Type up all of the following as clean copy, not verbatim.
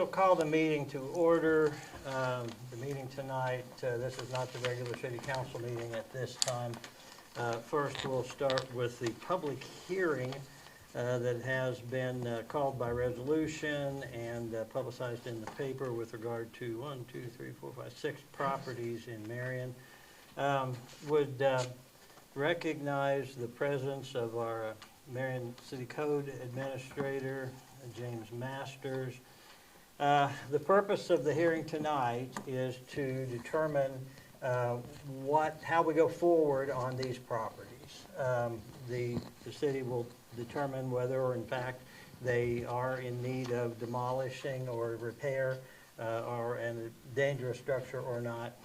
We'll call the meeting to order. The meeting tonight, this is not the regular city council meeting at this time. First, we'll start with the public hearing that has been called by resolution and publicized in the paper with regard to 6 properties in Marion. Would recognize the presence of our Marion City Code Administrator, James Masters. The purpose of the hearing tonight is to determine how we go forward on these properties. The city will determine whether or in fact they are in need of demolishing or repair or in a dangerous structure or not.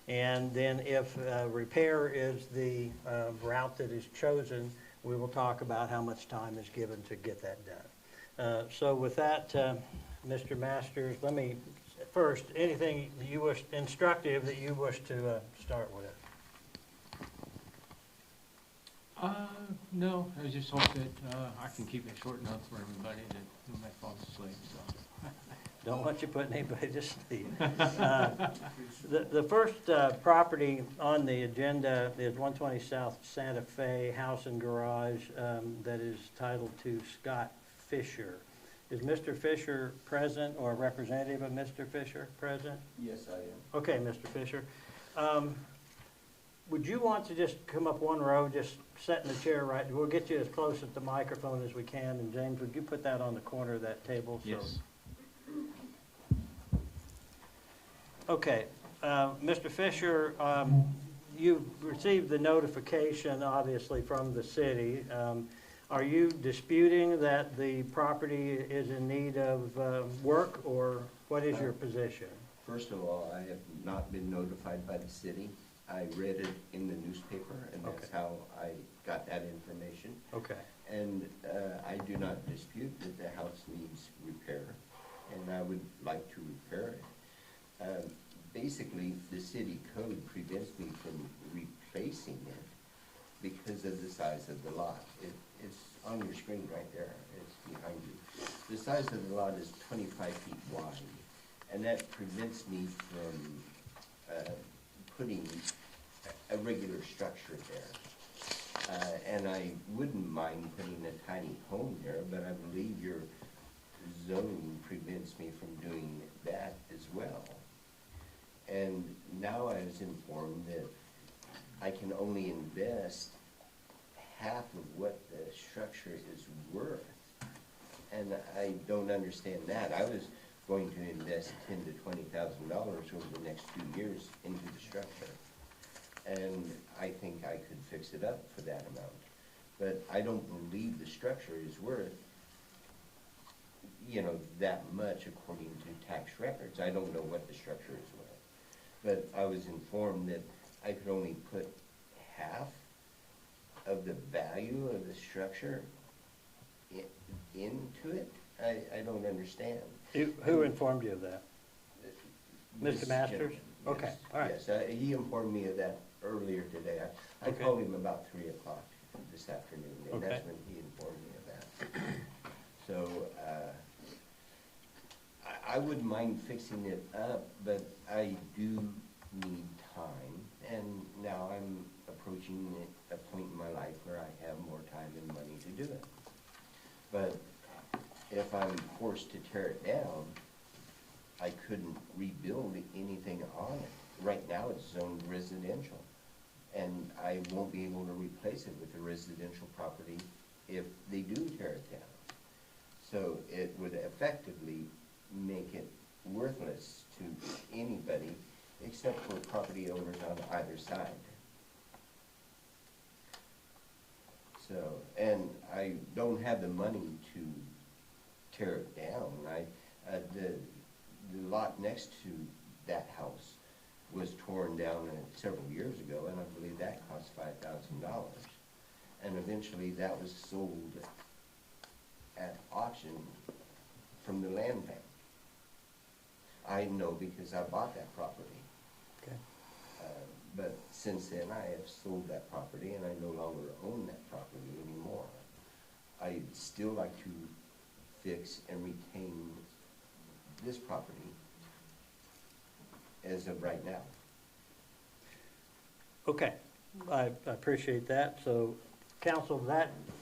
And then if repair is the route that is chosen, we will talk about how much time is given to get that done. So with that, Mr. Masters, let me first, anything that you wish, instructive that you wish to start with? No, I just hope that I can keep it short enough for everybody that nobody falls asleep. So. Don't want you putting anybody to sleep. The first property on the agenda is 120 South Santa Fe House and Garage that is titled to Scott Fisher. Is Mr. Fisher present, or a representative of Mr. Fisher present? Yes, I am. Okay, Mr. Fisher. Would you want to just come up one row, just sit in the chair right? We'll get you as close at the microphone as we can. And James, would you put that on the corner of that table? Yes. Okay, Mr. Fisher, you received the notification, obviously, from the city. Are you disputing that the property is in need of work, or what is your position? First of all, I have not been notified by the city. I read it in the newspaper, and that's how I got that information. Okay. And I do not dispute that the house needs repair, and I would like to repair it. Basically, the city code prevents me from replacing it because of the size of the lot. It's on your screen right there. It's behind you. The size of the lot is 25 feet wide, and that prevents me from putting a regular structure there. And I wouldn't mind putting a tiny home there, but I believe your zone prevents me from doing that as well. And now I was informed that I can only invest half of what the structure is worth. And I don't understand that. I was going to invest $10,000 to $20,000 over the next 2 years into the structure. And I think I could fix it up for that amount. But I don't believe the structure is worth, you know, that much according to tax records. I don't know what the structure is worth. But I was informed that I could only put half of the value of the structure into it. I don't understand. Who informed you of that? Mr. Masters? Yes, okay, all right. Yes, he informed me of that earlier today. I called him about 3 o'clock this afternoon, and that's when he informed me of that. So I wouldn't mind fixing it up, but I do need time, and now I'm approaching a point in my life where I have more time and money to do it. But if I'm forced to tear it down, I couldn't rebuild anything on it. Right now it's zoned residential, and I won't be able to replace it with a residential property if they do tear it down. So it would effectively make it worthless to anybody except for property owners on either side. So, and I don't have the money to tear it down. The lot next to that house was torn down several years ago, and I believe that cost $5,000. And eventually that was sold at auction from the land bank. I know because I bought that property. Okay. But since then I have sold that property, and I no longer own that property anymore. I'd still like to fix and retain this property as of right now. Okay, I appreciate that. So, council,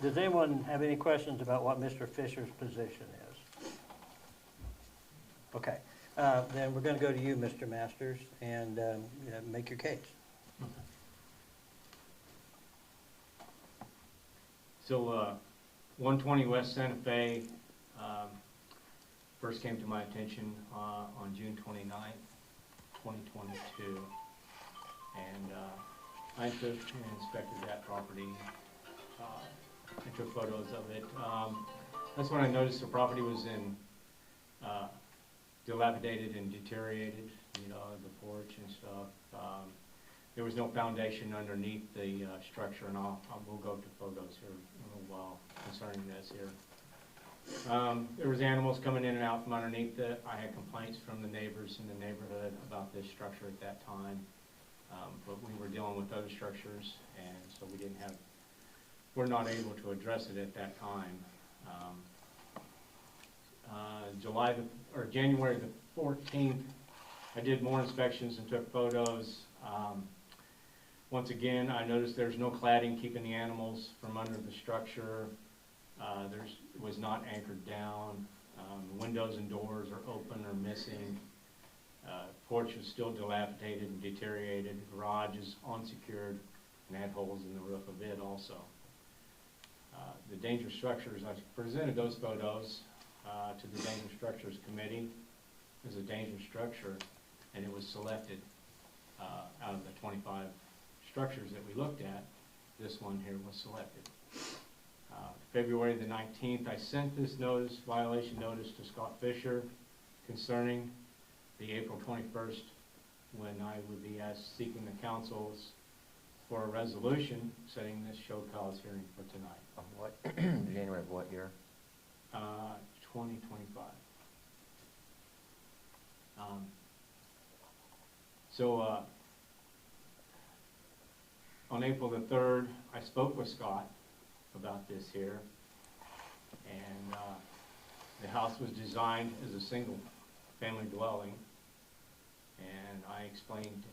does anyone have any questions about what Mr. Fisher's position is? Okay, then we're gonna go to you, Mr. Masters, and make your case. So, 120 West Santa Fe, first came to my attention on June 29th, 2022. And I took and inspected that property. I took photos of it. That's when I noticed the property was in dilapidated and deteriorated, you know, the porch and stuff. There was no foundation underneath the structure, and we'll go to photos here in a little while concerning this here. There was animals coming in and out from underneath it. I had complaints from the neighbors in the neighborhood about this structure at that time. But we were dealing with other structures, and so we're not able to address it at that time. January the 14th, I did more inspections and took photos. Once again, I noticed there's no cladding keeping the animals from under the structure. It was not anchored down. Windows and doors are open or missing. Porch is still dilapidated and deteriorated. Garage is unsecured and had holes in the roof of it also. The dangerous structures, I presented those photos to the Dangerous Structures Committee as a dangerous structure, and it was selected out of the 25 structures that we looked at. This one here was selected. February the 19th, I sent this violation notice to Scott Fisher concerning the April 21st, when I would be seeking the council's for a resolution setting this show cause hearing for tonight. Of what, January of what year? 2025. On April the 3rd, I spoke with Scott about this here, and the house was designed as a single family dwelling, and I explained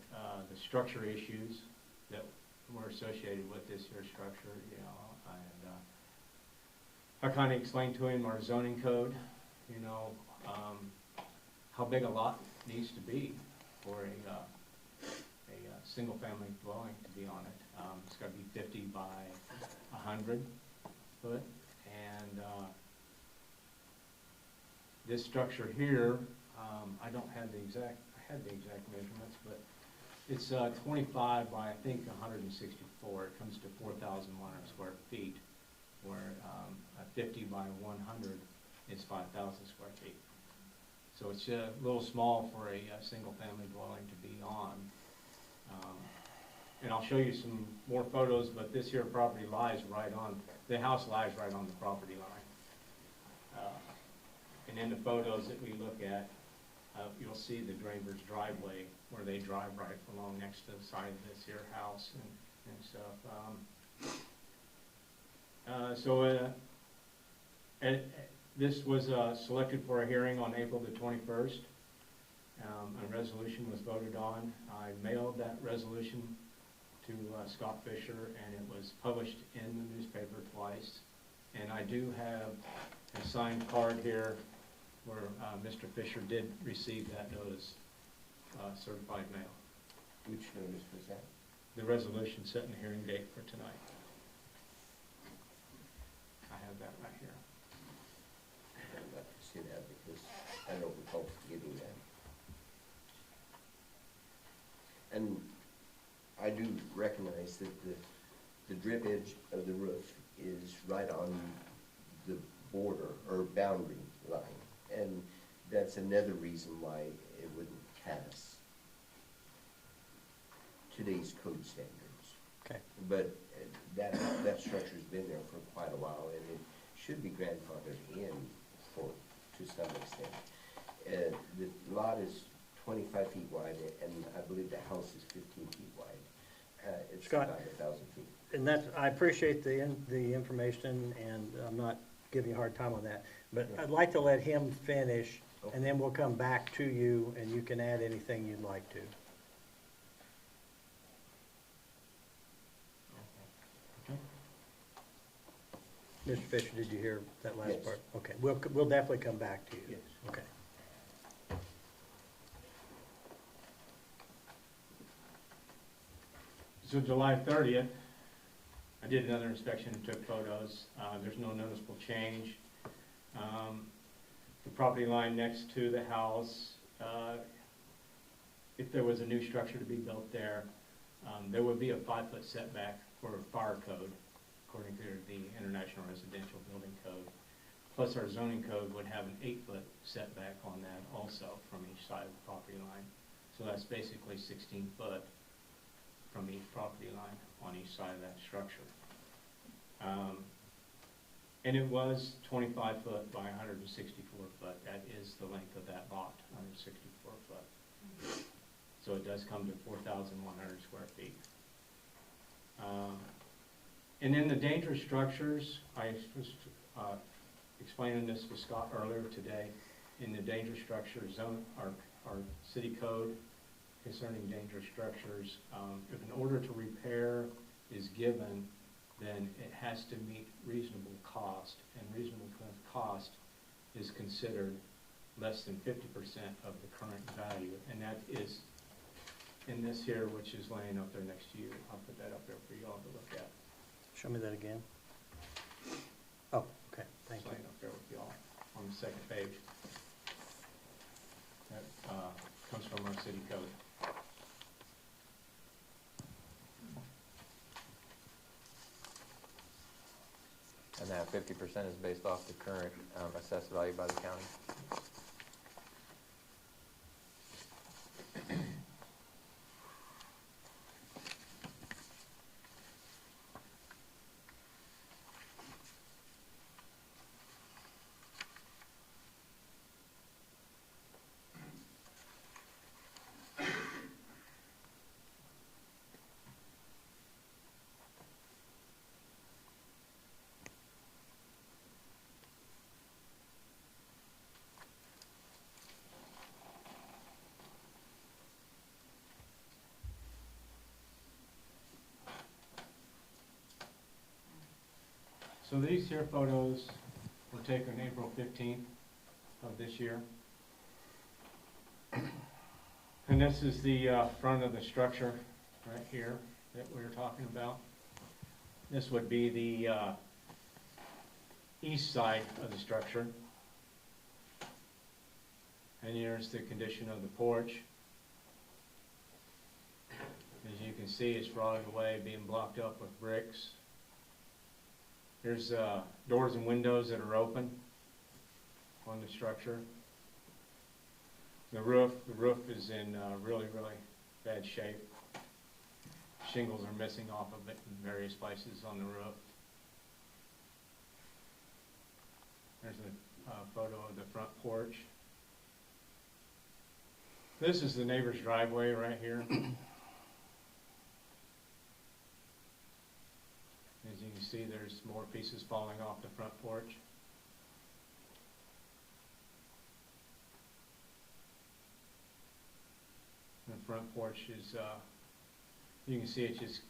the structure issues that were associated with this here structure, you know, and I kind of explained to him our zoning code, you know, how big a lot needs to be for a single family dwelling to be on it. It's got to be 50 by 100 foot, and this structure here, I don't have the exact, I had the exact measurements, but it's 25 by, I think, 164. It comes to 4,100 square feet, where a 50 by 100 is 5,000 square feet. So it's a little small for a single-family dwelling to be on. And I'll show you some more photos, but this here property lies right on, the house lies right on the property line. And in the photos that we look at, you'll see the Draper's driveway where they drive right along next to the side of this here house and stuff. This was selected for a hearing on April the 21st. A resolution was voted on. I mailed that resolution to Scott Fisher, and it was published in the newspaper twice. And I do have a signed card here where Mr. Fisher did receive that notice, certified mail. Which notice was that? The resolution setting the hearing date for tonight. I have that right here. I'd like to see that because I don't recall getting that. And I do recognize that the drip edge of the roof is right on the border or boundary line. And that's another reason why it wouldn't pass today's code standards. Okay. But that structure's been there for quite a while, and it should be grandfathered in to some extent. The lot is 25 feet wide, and I believe the house is 15 feet wide. It's Scott, about 1,000 feet. And I appreciate the information, and I'm not giving you a hard time on that, but I'd like to let him finish and then we'll come back to you, and you can add anything you'd like to. Okay. Mr. Fisher, did you hear that last Yes. part? Okay, we'll definitely come back to you. Yes. Okay. So July 30th, I did another inspection and took photos. There's no noticeable change. The property line next to the house, if there was a new structure to be built there, there would be a 5-foot setback for fire code, according to the International Residential Building Code. Plus our zoning code would have an 8-foot setback on that also from each side of the property line. So that's basically 16 foot from each property line on each side of that structure. And it was 25 foot by 164 foot. That is the length of that lot, 164 foot. So it does come to 4,100 square feet. And then the dangerous structures, I was explaining this with Scott earlier today. In the dangerous structure zone, our city code concerning dangerous structures, if an order to repair is given, then it has to meet reasonable cost, and reasonable cost is considered less than 50% of the current value, and that is in this here, which is laying up there next to you. I'll put that up there for you all to look at. Show me that again. Oh, okay, thank It's you. laying up there with you all on the second page. That comes from our city code. And that 50% is based off the current assessed value by the county. So these here photos were taken April 15th of this year. And this is the front of the structure right here that we were talking about. This would be the east side of the structure. And here's the condition of the porch. As you can see, it's rotted away, being blocked up with bricks. There's doors and windows that are open on the structure. The roof is in really bad shape. Shingles are missing off of it in various places on the roof. There's a photo of the front porch. This is the neighbor's driveway right here. As you can see, there's more pieces falling off the front porch. The front porch is, you can see it's just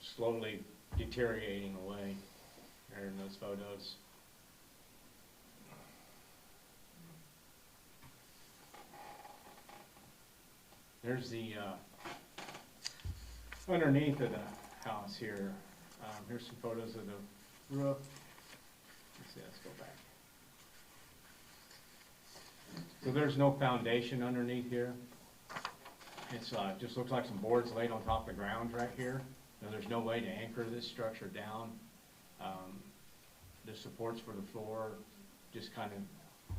slowly deteriorating away there in those photos. There's the underneath of the house here. Here's some photos of the roof. Let's see, let's go back. So there's no foundation underneath here. It's just looks like some boards laid on top of the ground right here. Now, there's no way to anchor this structure down. The supports for the floor just kind of,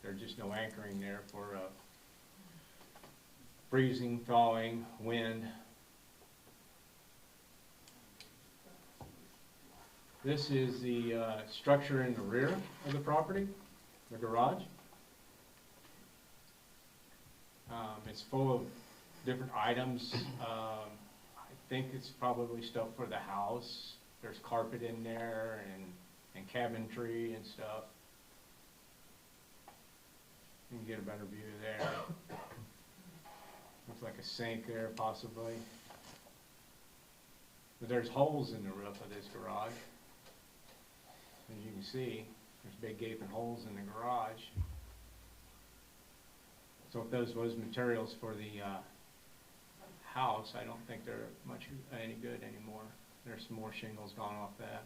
there's just no anchoring there for freezing, thawing, wind. This is the structure in the rear of the property, the garage. It's full of different items. I think it's probably stuff for the house. There's carpet in there and cabinetry and stuff. You can get a better view there. Looks like a sink there possibly. But there's holes in the roof of this garage. As you can see, there's big gaping holes in the garage. So if those was materials for the house, I don't think they're much any good anymore. There's some more shingles gone off that.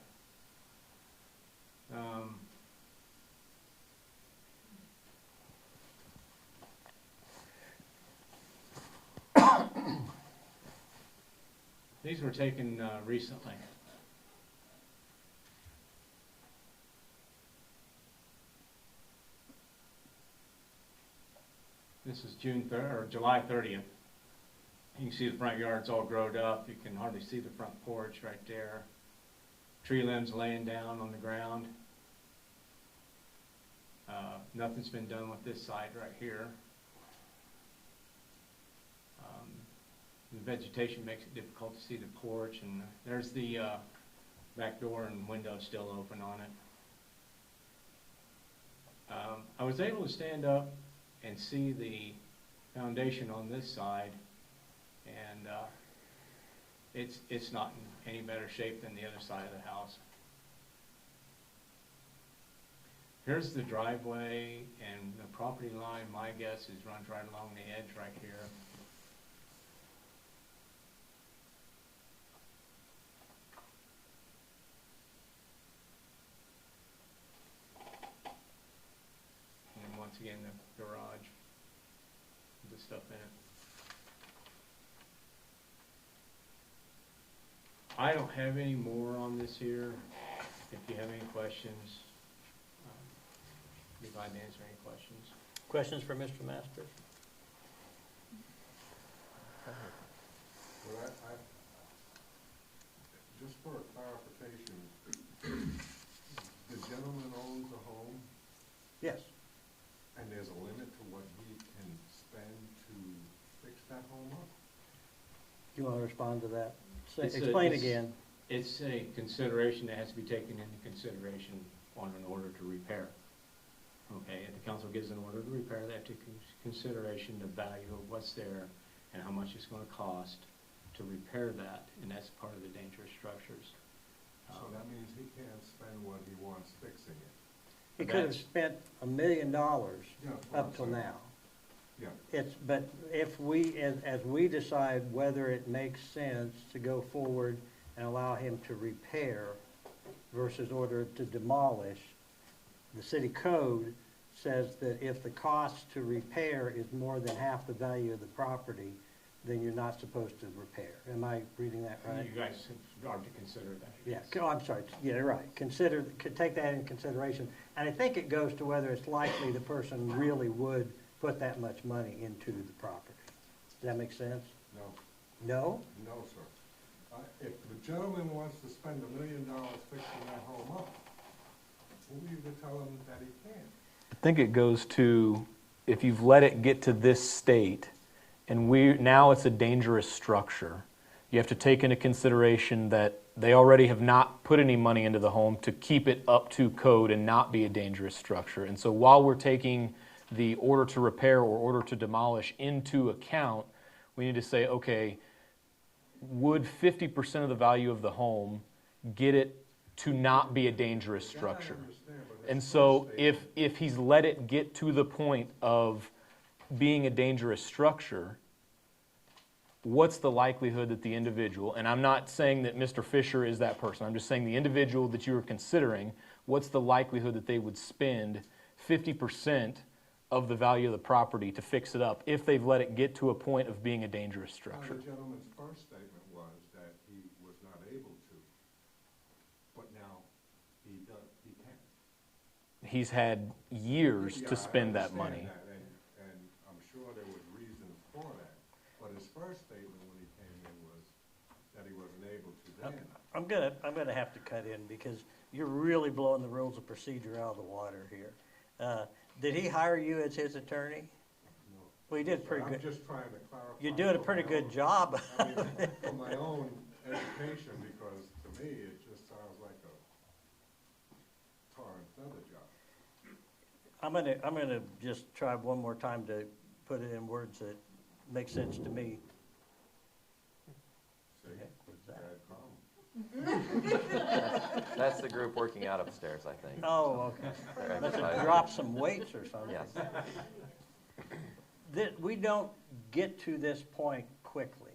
These were taken recently. This is July 30th. You can see the front yard's all growed up. You can hardly see the front porch right there. Tree limbs laying down on the ground. Nothing's been done with this side right here. The vegetation makes it difficult to see the porch, and there's the back door and window still open on it. I was able to stand up and see the foundation on this side, and it's not in any better shape than the other side of the house. Here's the driveway, and the property line, my guess, is runs right along the edge right here. And once again, the garage, the stuff in it. I don't have any more on this here. If you have any questions, I'd be glad to answer any questions. Questions for Mr. Masters? Well, just for a clarification, the gentleman owns a home, Yes. and there's a limit to what he can spend to fix that home up? Do you want to respond to that? It's Explain again. It's a consideration that has to be taken into consideration on an order to repair. Okay, if the council gives an order to repair, they have to consideration the value of what's there and how much it's going to cost to repair that, and that's part of the dangerous structures. So that means he can't spend what he wants fixing it? He could have spent $1 million Yeah, that's what up I'm till saying. now. Yeah. But if we, as we decide whether it makes sense to go forward and allow him to repair versus order to demolish, the city code says that if the cost to repair is more than half the value of the property, then you're not supposed to repair. Am I reading that right? You guys are to consider that. Yeah, I'm sorry, yeah, right. Take that into consideration. And I think it goes to whether it's likely the person really would put that much money into the property. Does that make sense? No, No? no, sir. If the gentleman wants to spend $1 million fixing that home up, who are you to tell him that he can't? I think it goes to, if you've let it get to this state, and now it's a dangerous structure, you have to take into consideration that they already have not put any money into the home to keep it up to code and not be a dangerous structure. And so while we're taking the order to repair or order to demolish into account, we need to say, okay, would 50% of the value of the home get it to not be a dangerous structure? That I understand, but And his so first statement- if he's let it get to the point of being a dangerous structure, what's the likelihood that the individual, and I'm not saying that Mr. Fisher is that person, I'm just saying the individual that you are considering, what's the likelihood that they would spend 50% of the value of the property to fix it up if they've let it get to a point of being a dangerous Now, structure? the gentleman's first statement was that he was not able to, but now he can. He's had years Yeah, to spend I that money. understand that, and I'm sure there was reasons for that. But his first statement when he came in was that he wasn't able to then. I'm gonna have to cut in because you're really blowing the rules of procedure out of the water here. Did he hire you as his attorney? No. Well, he did pretty I'm good. just trying to clarify. You're doing a for pretty my good own- job. I mean, for my own education, because to me, it just sounds like a tar and feather job. I'm gonna just try one more time to put it in words that make sense to me. See, What's that? bad karma. That's the group working out upstairs, I think. Oh, okay. They're Must have exercising. dropped some weights or something. Yes. We don't get to this point quickly.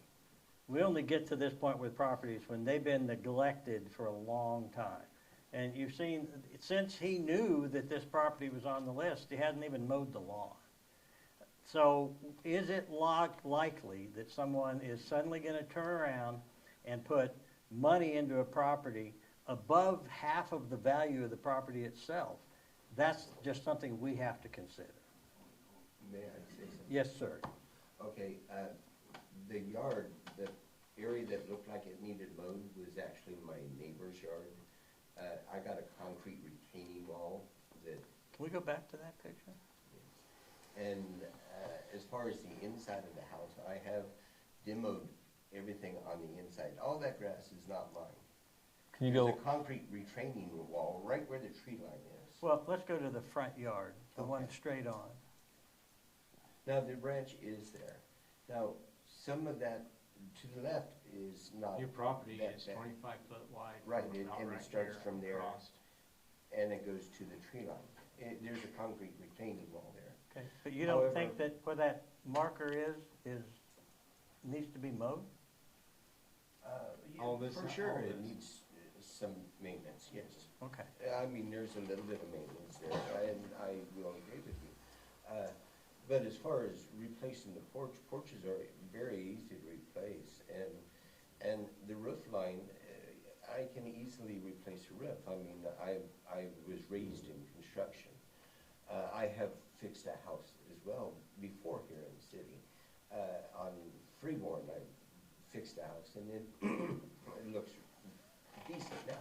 We only get to this point with properties when they've been neglected for a long time. And you've seen, since he knew that this property was on the list, he hadn't even mowed the lawn. So is it likely that someone is suddenly going to turn around and put money into a property above half of the value of the property itself? That's just something we have to consider. May I say something? Yes, sir. Okay, the yard, the area that looked like it needed mowed was actually my neighbor's yard. I got a concrete retaining wall that, Can we go back to that picture? and as far as the inside of the house, I have demoed everything on the inside. All that grass is not mine. Can you There's go, a concrete retaining wall right where the tree line is. Well, let's go to the front yard, the one Okay. straight on. Now, the branch is there. Now, some of that to the left is not. Your property that is bad. 25 foot wide. Right, from and about it right starts here from there. across. And it goes to the tree line. There's a concrete retaining wall there. Okay, but you don't think However- that where that marker needs to be mowed? All this- For sure, all it this. needs some maintenance, yes. Okay. I mean, there's a little bit of maintenance there, and I will agree with you. But as far as replacing the porches are very easy to replace, and the roof line, I can easily replace a roof. I mean, I was raised in construction. I have fixed a house as well before here in the city. On Freeborn, I fixed a house, and it looks decent now.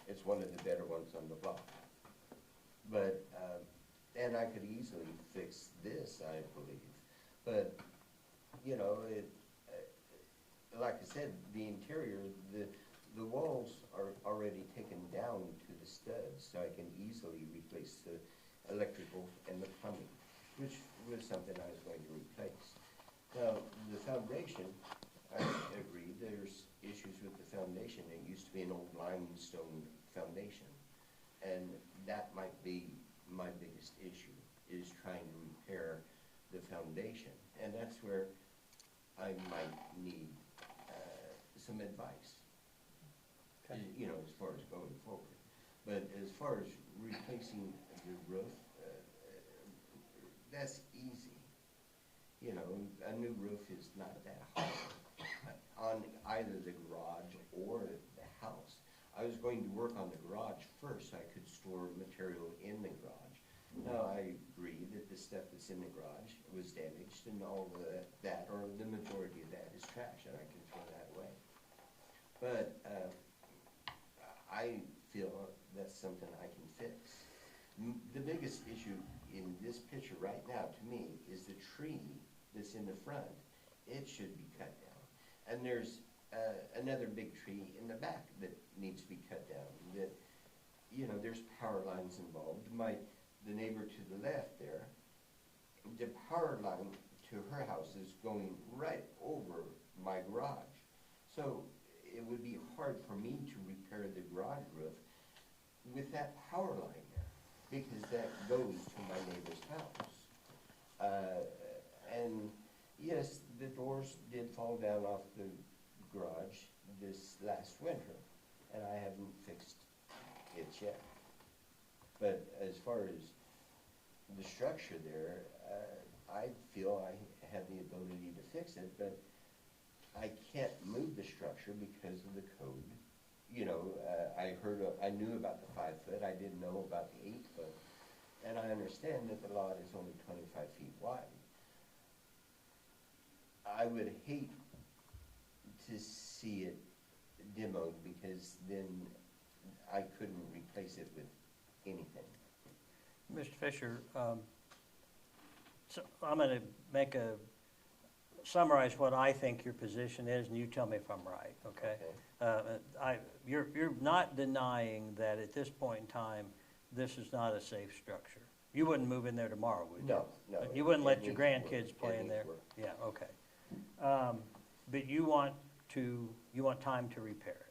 It's one of the better ones on the block. But, and I could easily fix this, I believe. But, you know, like I said, the interior, the walls are already taken down to the studs, so I can easily replace the electrical and the plumbing, which was something I was going to replace. Now, the foundation, I agree, there's issues with the foundation. It used to be an old limestone foundation, and that might be my biggest issue, is trying to repair the foundation. And that's where I might need some advice, you know, as far as going forward. But as far as replacing the roof, that's easy. You know, a new roof is not that hard on either the garage or the house. I was going to work on the garage first so I could store material in the garage. Now, I agree that the stuff that's in the garage was damaged, and all of that, or the majority of that is trash, and I can throw that away. But I feel that's something I can fix. The biggest issue in this picture right now, to me, is the tree that's in the front. It should be cut down. And there's another big tree in the back that needs to be cut down. That, you know, there's power lines involved. The neighbor to the left there, the power line to her house is going right over my garage. So it would be hard for me to repair the garage roof with that power line there, because that goes to my neighbor's house. And yes, the doors did fall down off the garage this last winter, and I haven't fixed it yet. But as far as the structure there, I feel I have the ability to fix it, but I can't move the structure because of the code. You know, I knew about the 5 foot, I didn't know about the 8 foot, and I understand that the lot is only 25 feet wide. I would hate to see it demoed, because then I couldn't replace it with anything. Mr. Fisher, so I'm going to summarize what I think your position is, and you tell me if I'm right, okay? You're not denying that at this point in time, this is not a safe structure. You wouldn't move in there tomorrow, would you? No, no. You wouldn't it let your needs work. grandkids play It in needs there? work. Yeah, okay. But you want time to repair it?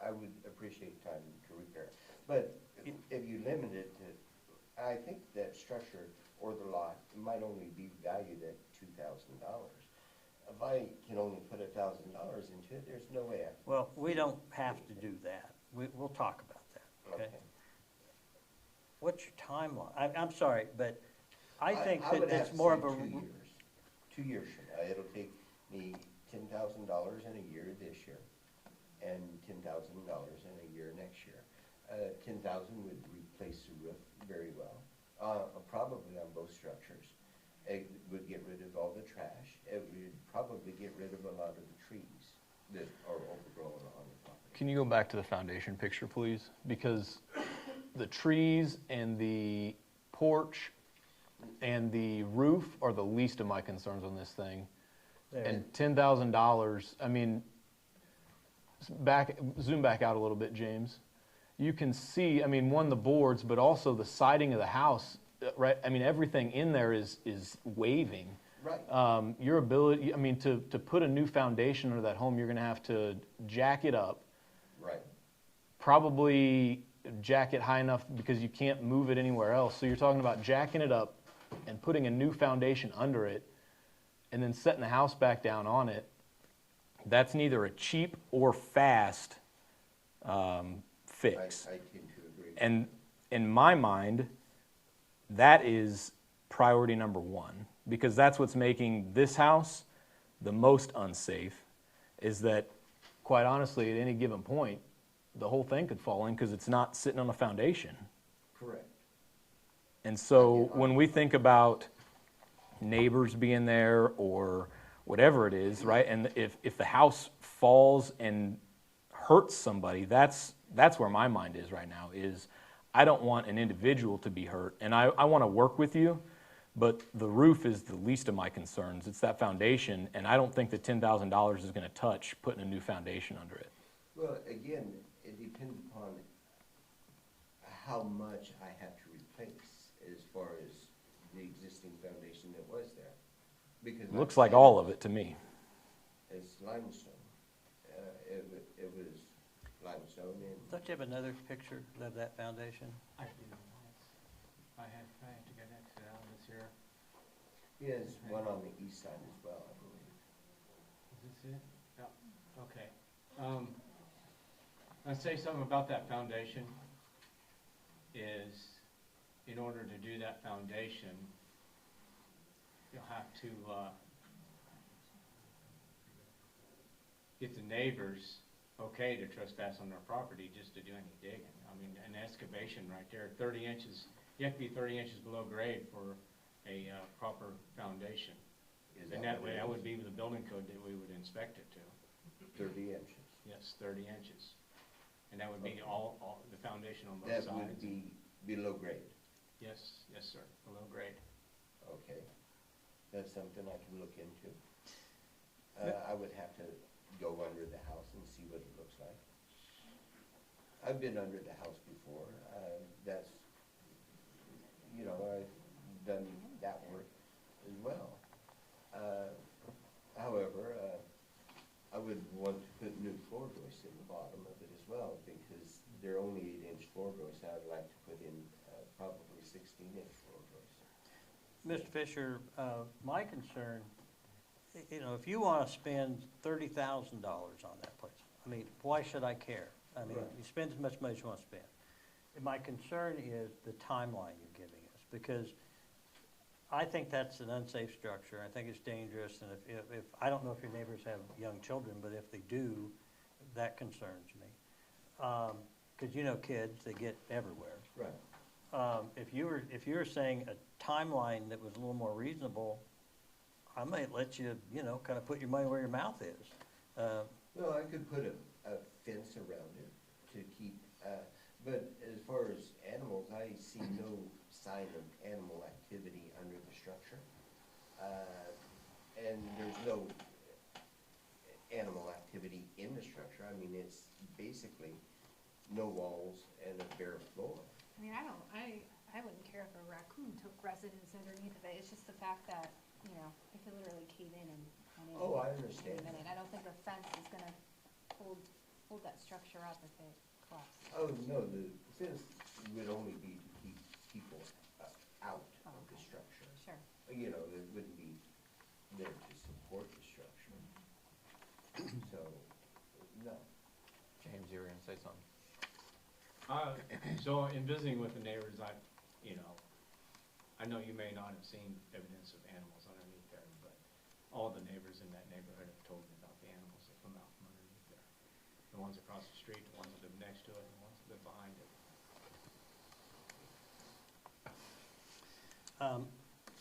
I would appreciate time to repair. But if you limit it to, I think that structure or the lot might only be valued at $2,000. If I can only put $1,000 into it, there's no way I can. Well, we don't have to do that. We'll talk about that, okay? What's your timeline? I'm sorry, but I think would that have it's to more say of a. 2 years. 2 years from now, it'll take me $10,000 in a year this year, and $10,000 in a year next year. 10,000 would replace the roof very well, probably on both structures. It would get rid of all the trash. It would probably get rid of a lot of the trees that are overgrown on the property. Can you go back to the foundation picture, please? Because the trees and the porch and the roof are the least of my concerns on this thing. There. And $10,000, I mean, zoom back out a little bit, James. You can see, I mean, one, the boards, but also the siding of the house, right? I mean, everything in there is waving. Right. Your ability, I mean, to put a new foundation under that home, you're gonna have to jack it up. Right. Probably jack it high enough because you can't move it anywhere else. So you're talking about jacking it up and putting a new foundation under it and then setting the house back down on it. That's neither a cheap or fast fix. I tend to agree. And in my mind, that is priority number one, because that's what's making this house the most unsafe, is that, quite honestly, at any given point, the whole thing could fall in because it's not sitting on a foundation. Correct. And so when we think about neighbors being there or whatever it is, right, and if the house falls and hurts somebody, that's where my mind is right now, is I don't want an individual to be hurt, and I want to work with you, but the roof is the least of my concerns. It's that foundation, and I don't think the $10,000 is going to touch putting a new foundation under it. Well, again, it depends upon how much I have to replace as far as the existing foundation that was there. Because Looks like all of it to me. It's limestone. It was limestone and. Don't you have another picture of that foundation? I do. I have to get next to that one this year. Yes, one on the east side as well, I believe. Is this it? Yeah, okay. I'll say something about that foundation is, in order to do that foundation, you'll have to get the neighbors okay to trespass on their property just to do any digging. I mean, an excavation right there, 30 inches, you have to be 30 inches below grade for a proper foundation. And that way, that would be the building code that we would inspect it to. 30 inches. Yes, 30 inches. And that would be all the foundation on both sides. That would be below grade. Yes, yes, sir, below grade. Okay. That's something I can look into. I would have to go under the house and see what it looks like. I've been under the house before. That's, you know, I've done that work as well. However, I would want to put new floor joists in the bottom of it as well, because they're only 8-inch floor joists. I'd like to put in probably 16-inch floor joists. Mr. Fisher, my concern, you know, if you want to spend $30,000 on that place, I mean, why should I care? I mean, Right. you spend as much money as you want to spend. And my concern is the timeline you're giving us, because I think that's an unsafe structure. I think it's dangerous, and if I don't know if your neighbors have young children, but if they do, that concerns me. Because you know kids, they get everywhere. Right. If you were saying a timeline that was a little more reasonable, I might let you, you know, kind of put your money where your mouth is. Well, I could put a fence around it to keep, but as far as animals, I see no sign of animal activity under the structure. And there's no animal activity in the structure. I mean, it's basically no walls and a bare floor. I mean, I I wouldn't care if a raccoon took residence underneath of it. It's just the fact that, you know, it could literally cave in and Oh, I any understand. minute. I don't think a fence is gonna hold that structure up if it collapses. Oh, no, the fence would only be to keep people out Oh, of the okay. structure. Sure. You know, it wouldn't be there to support the structure. So, no. James, you were gonna say something? So in visiting with the neighbors, I know you may not have seen evidence of animals underneath there, but all the neighbors in that neighborhood have told me about the animals that come out from underneath there. The ones across the street, the ones that live next to it, the ones that live behind it.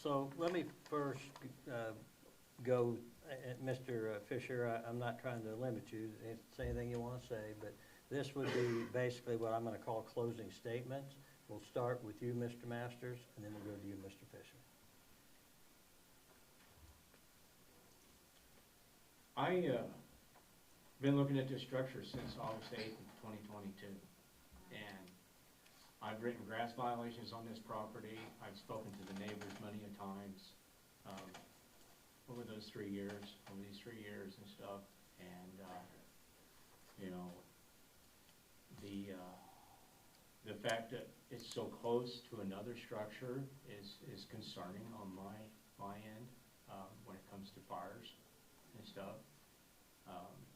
So let me first go, Mr. Fisher, I'm not trying to limit you, say anything you want to say, but this would be basically what I'm going to call closing statements. We'll start with you, Mr. Masters, and then we'll go to you, Mr. Fisher. Been looking at this structure since August 8th of 2022, and I've written grass violations on this property. I've spoken to the neighbors many a times over these 3 years and stuff, and you know, the fact that it's so close to another structure is concerning on my end when it comes to fires and stuff.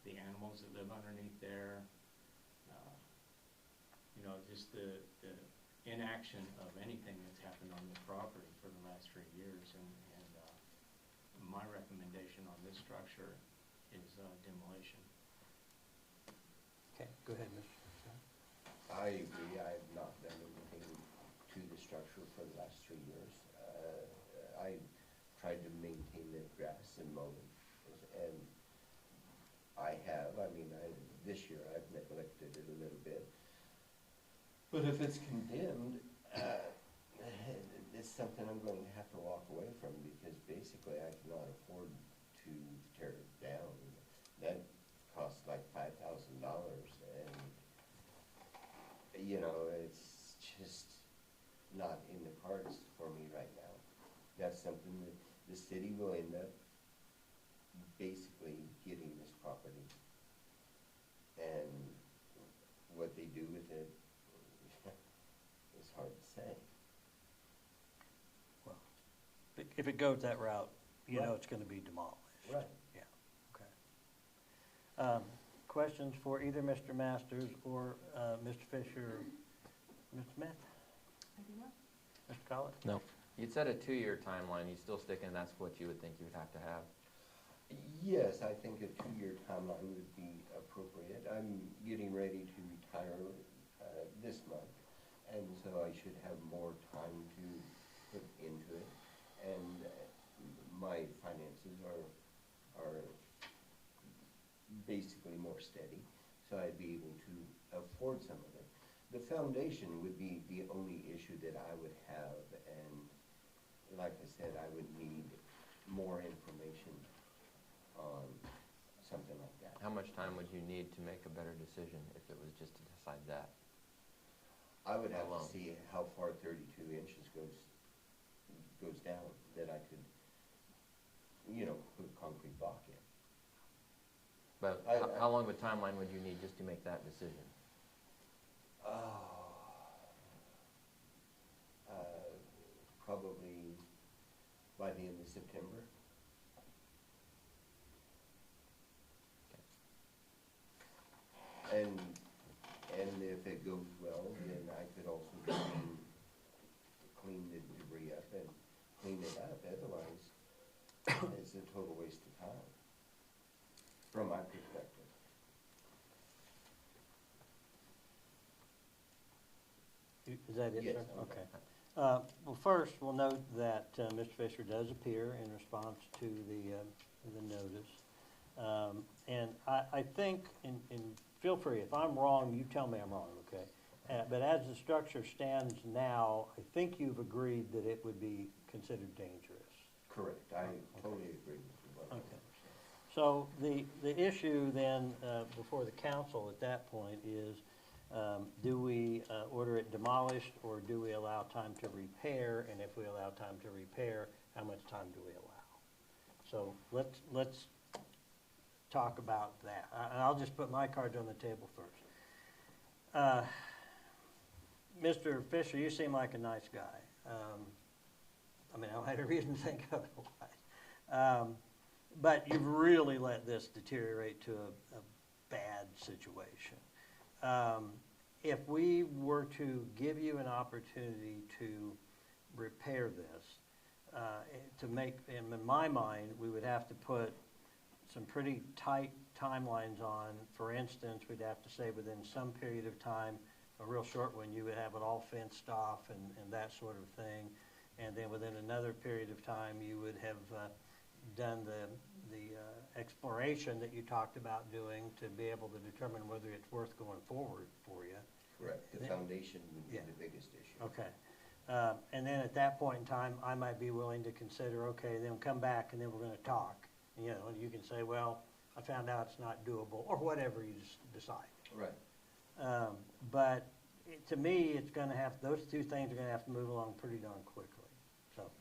The animals that live underneath there, you know, just the inaction of anything that's happened on the property for the last 3 years, and my recommendation on this structure is demolition. Okay, go ahead, Mr. Fisher. I agree, I have not done anything to the structure for the last 3 years. I tried to maintain the grass and mow it, and this year I've neglected it a little bit. But if it's condemned, it's something I'm going to have to walk away from, because basically I cannot afford to tear it down. That costs like $5,000, and you know, it's just not in the cards for me right now. That's something that the city will end up basically getting this property, and what they do with it is hard to say. Well, if it goes that route, you know Right. it's going to be demolished. Right. Yeah, okay. Questions for either Mr. Masters or Mr. Fisher? Mr. Smith? I do not. Mr. Collins? No. You'd said a 2-year timeline, you still sticking, that's what you would think you would have to have? Yes, I think a 2-year timeline would be appropriate. I'm getting ready to retire this month, and so I should have more time to put into it. And my finances are basically more steady, so I'd be able to afford some of it. The foundation would be the only issue that I would have, and like I said, I would need more information on something like that. How much time would you need to make a better decision if it was just to decide that? I would have Alone. to see how far 32 inches goes down, that I could, you know, put a concrete block in. But how long of a timeline would you need just to make that decision? Probably by the end of September. And if it goes well, then I could also clean the debris up and clean it up. Otherwise, it's a total waste of time, from my perspective. Is that it, Yes, sir? I'm Okay. done. Well, first, we'll note that Mr. Fisher does appear in response to the notice. And I think, and feel free, if I'm wrong, you tell me I'm wrong, okay? But as the structure stands now, I think you've agreed that it would be considered dangerous. Correct, I totally agree with you. 100%. Okay. So the issue then before the council at that point is Do we order it demolished, or do we allow time to repair? And if we allow time to repair, how much time do we allow? So let's talk about that. And I'll just put my cards on the table first. Mr. Fisher, you seem like a nice guy. I mean, I don't have a reason to think otherwise. But you've really let this deteriorate to a bad situation. If we were to give you an opportunity to repair this, to make, in my mind, we would have to put some pretty tight timelines on. For instance, we'd have to say within some period of time, a real short one, you would have it all fenced off and that sort of thing. And then within another period of time, you would have done the exploration that you talked about doing to be able to determine whether it's worth going forward for you. Correct. The foundation would be Yeah. the biggest issue. Okay. And then at that point in time, I might be willing to consider, okay, then come back and then we're gonna talk. You know, and you can say, well, I found out it's not doable, or whatever you decide. Right. But to me, it's gonna have, those two things are gonna have to move along pretty darn quickly. So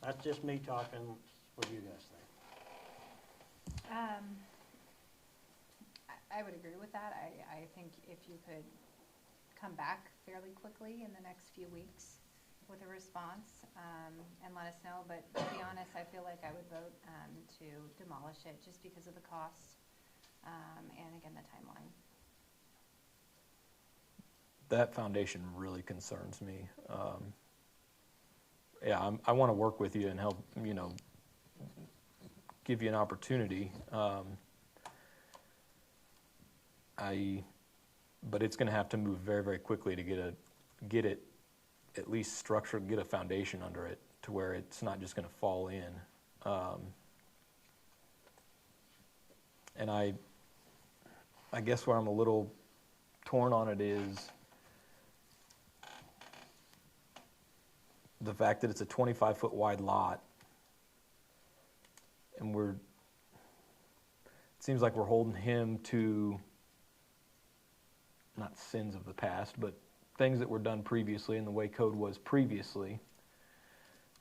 that's just me talking. What do you guys think? I would agree with that. I think if you could come back fairly quickly in the next few weeks with a response, and let us know. But to be honest, I feel like I would vote to demolish it just because of the cost, and again, the timeline. That foundation really concerns me. Yeah, I want to work with you and help, you know, give you an opportunity. But it's going to have to move very, very quickly to get it at least structured, get a foundation under it to where it's not just going to fall in. And I guess where I'm a little torn on it is the fact that it's a 25-foot wide lot, and it seems like we're holding him to, not sins of the past, but things that were done previously and the way code was previously,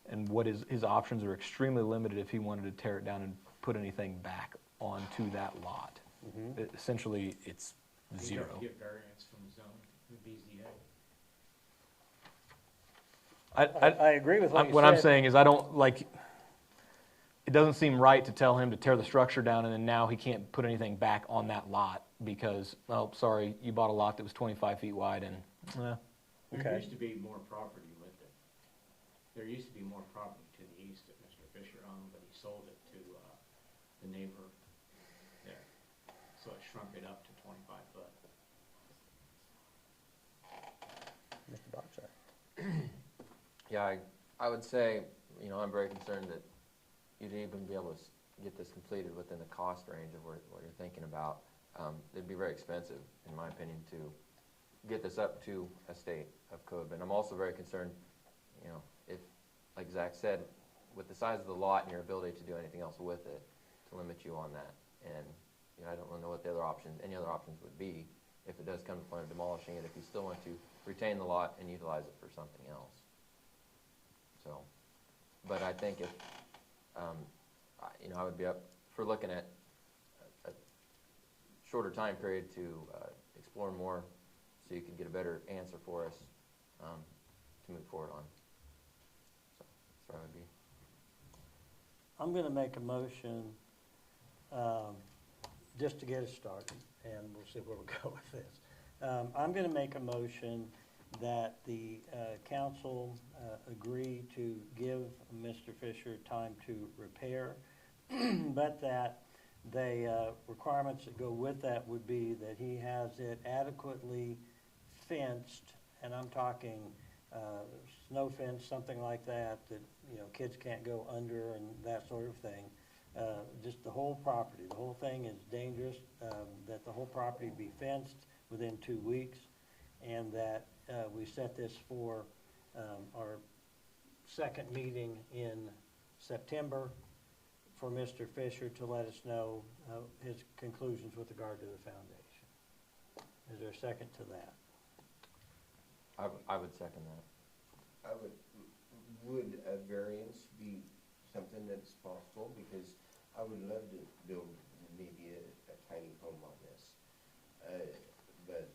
and what his options are extremely limited if he wanted to tear it down and put anything back onto that lot. Essentially, it's zero. You have to get variance from zone, the BZA. I agree with what you said. What I'm saying is I don't, like, it doesn't seem right to tell him to tear the structure down and then now he can't put anything back on that lot because, oh, sorry, you bought a lot that was 25 feet wide and, There Okay. used to be more property with it. There used to be more property to the east that Mr. Fisher owned, but he sold it to the neighbor there. So it shrunk it up to 25 foot. Mr. Boxer. Yeah, I would say, you know, I'm very concerned that you'd even be able to get this completed within the cost range of what you're thinking about. It'd be very expensive, in my opinion, to get this up to a state of code. But I'm also very concerned, you know, if, like Zach said, with the size of the lot and your ability to do anything else with it, to limit you on that. And, you know, I don't really know what the other options, any other options would be if it does come to the point of demolishing it, if you still want to retain the lot and utilize it for something else. So, but I think if, you know, I would be up for looking at a shorter time period to explore more so you could get a better answer for us to move forward on. So that's where I would be. I'm going to make a motion just to get us started, and we'll see where we go with this. I'm going to make a motion that the council agree to give Mr. Fisher time to repair, but that the requirements that go with that would be that he has it adequately fenced, and I'm talking snow fence, something like that, that, you know, kids can't go under and that sort of thing. Just the whole property. The whole thing is dangerous, that the whole property be fenced within 2 weeks, and that we set this for our second meeting in September for Mr. Fisher to let us know his conclusions with regard to the foundation. Is there a second to that? I would second that. Would a variance be something that's possible? Because I would love to build maybe a tiny home on this. But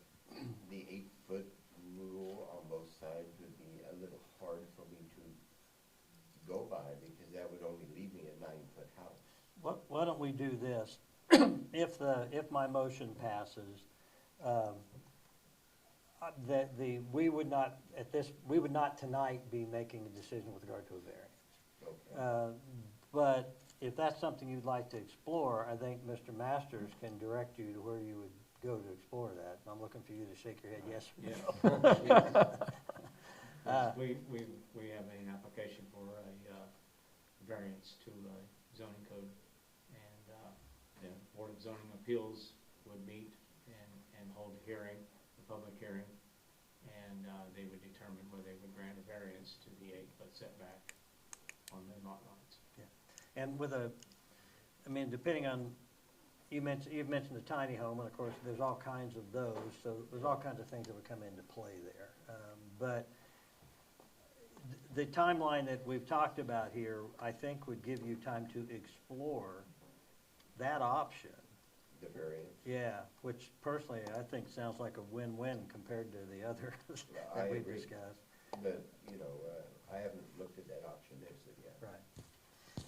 the 8-foot rule on both sides would be a little hard for me to go by, because that would only leave me a 9-foot house. Why don't we do this? If my motion passes, we would not tonight be making a decision with regard to a variance. Okay. But if that's something you'd like to explore, I think Mr. Masters can direct you to where you would go to explore that. I'm looking for you to shake your head yes or no. We have an application for a variance to zoning code, and the Board of Zoning Appeals would meet and hold a hearing, a public hearing, and they would determine whether they would grant a variance to the 8-foot setback on the lot lines. Yeah. And depending on, you've mentioned the tiny home, and of course, there's all kinds of those, so there's all kinds of things that would come into play there. But the timeline that we've talked about here, I think would give you time to explore that option. The variance. Yeah, which personally, I think sounds like a win-win compared to the others I that we've agree. discussed. But, I haven't looked at that option as of yet. Right.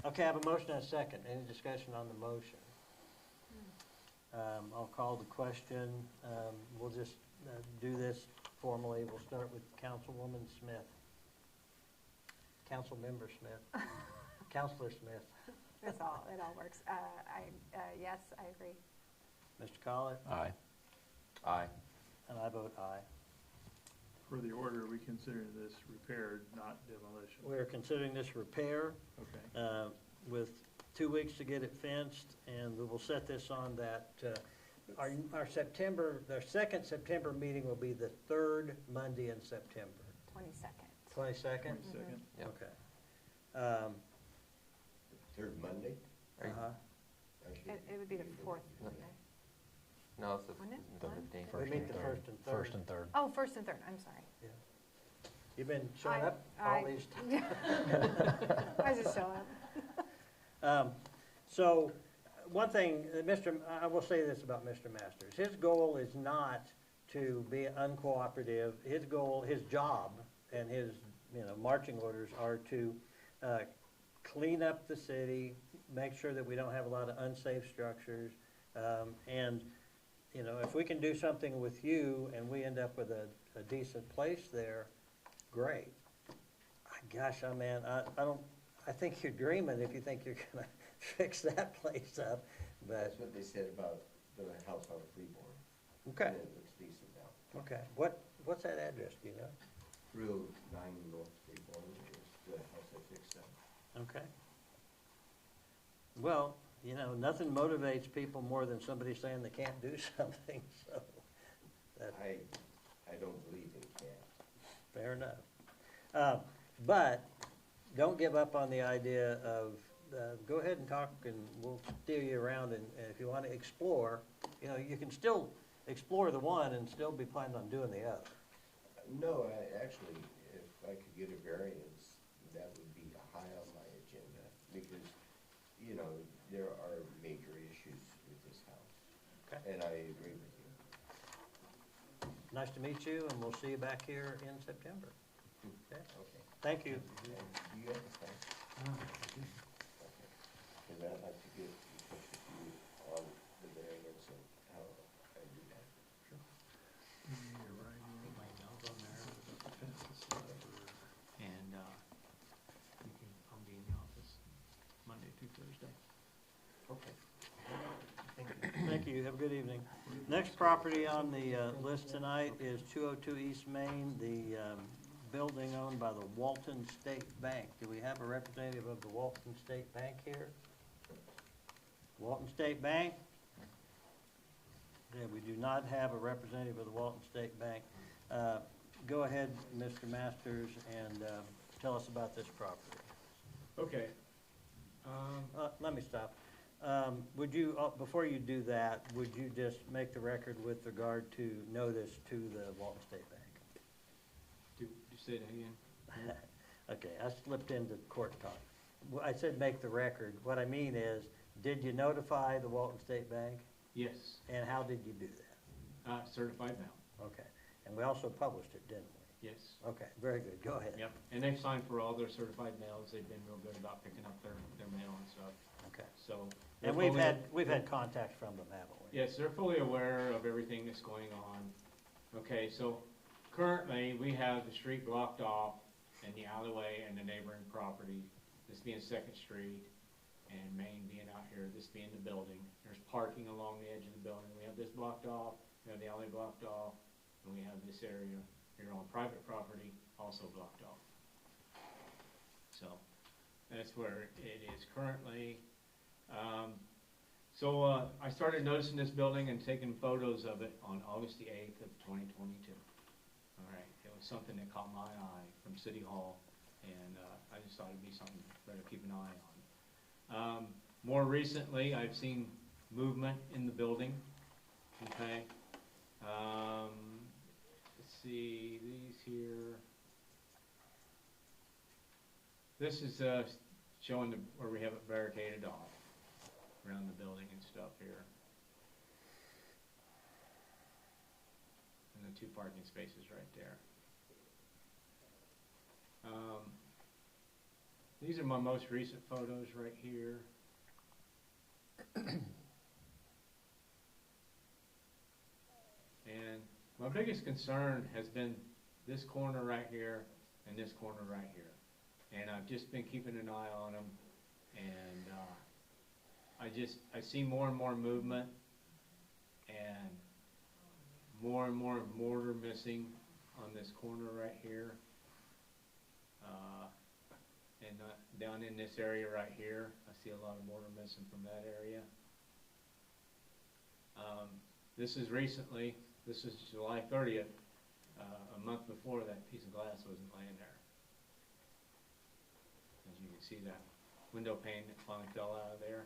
Okay, I have a motion and a second. Any discussion on the motion? I'll call the question. We'll just do this formally. We'll start with Councilwoman Smith. Councilmember Smith. Counselor Smith. It all works. Yes, I agree. Mr. Collett? Aye. Aye. And I vote aye. For the order, we consider this repaired, not demolition. We are considering this repair Okay. with 2 weeks to get it fenced, and we will set this on that, our second September meeting will be the third Monday in September. 22nd. 22nd? 22nd. Yep. Okay. Third Monday? Uh-huh. Actually, It would be the 4th. No, it's the Wouldn't it? 15th. We meet the first and third. First and third. Oh, 1st and 3rd, I'm sorry. Yeah. You've been showing up all I- these times. I just show up. So, one thing, I will say this about Mr. Masters. His goal is not to be uncooperative. His goal, his job, and his, marching orders are to clean up the city, make sure that we don't have a lot of unsafe structures, and, if we can do something with you and we end up with a decent place there, great. Gosh, I think you're dreaming if you think you're gonna fix that place up, but, That's what they said about the house on Freeborn. okay, And it looks decent now. okay. What's that address, do you know? Road 9 North Freeborn is the house I fixed up. Okay. Well, nothing motivates people more than somebody saying they can't do something, so that, I don't believe they can. fair enough. But don't give up on the idea of, go ahead and talk and we'll steer you around, and if you want to explore, you can still explore the one and still be planning on doing the other. No, actually, if I could get a variance, that would be high on my agenda, because, there are major issues with this house. Okay. And I agree with you. Nice to meet you, and we'll see you back here in September. Okay? Okay. Thank you. Do you have a plan? Okay. Because I'd like to get in touch with you on the variance and how I do that. You're right. Put my emails on there with the fences stuff, and I'll be in the office Monday through Thursday. Okay. Thank you. Thank you, have a good evening. Next property on the list tonight is 202 East Main, the building owned by the Walton State Bank. Do we have a representative of the Walton State Bank here? Walton State Bank? Yeah, we do not have a representative of the Walton State Bank. Go ahead, Mr. Masters, and tell us about this property. Okay. Let me stop. Would you, before you do that, would you just make the record with regard to notice to the Walton State Bank? say that again? Okay, I slipped into court talk. Well, I said make the record. What I mean is, did you notify the Walton State Bank? Yes, And how did you do that? certified mail, Okay, and we also published it, didn't we? yes. Okay, very good, go ahead. Yep, and they've signed for all their certified mails. They've been real good about picking up their mail and stuff, Okay. so. And they're we've fully- had contact from them, haven't we? Yes, they're fully aware of everything that's going on. Okay, so currently, we have the street blocked off and the alleyway and the neighboring property, this being Second Street and Main being out here, this being the building. There's parking along the edge of the building. We have this blocked off, we have the alley blocked off, and we have this area here on private property also blocked off. So that's where it is currently. I started noticing this building and taking photos of it on August the 8th of 2022. All right, it was something that caught my eye from City Hall, and I just thought it'd be something better to keep an eye on. More recently, I've seen movement in the building, okay? Let's see, these here. This is showing where we have it barricaded off around the building and stuff here. And the 2 parking spaces right there. These are my most recent photos right here. And my biggest concern has been this corner right here and this corner right here. And I've just been keeping an eye on them, and I see more and more movement and more mortar missing on this corner right here. And down in this area right here, I see a lot of mortar missing from that area. This is recently, this is July 30th, a month before that piece of glass wasn't laying there. As you can see, that window pane that finally fell out of there,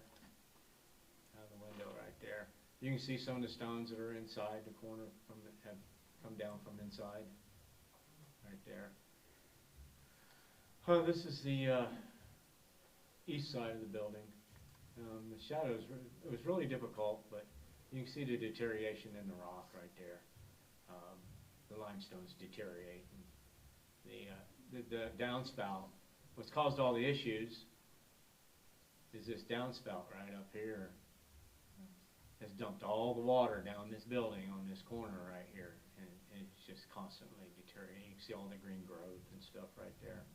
out of the window right there. You can see some of the stones that are inside the corner have come down from inside, right there. This is the east side of the building. The shadows, it was really difficult, but you can see the deterioration in the rock right there. The limestone's deteriorating. The downspout, what's caused all the issues is this downspout right up here has dumped all the water down this building on this corner right here, and it's just constantly deteriorating. You can see all the green growth and stuff right there.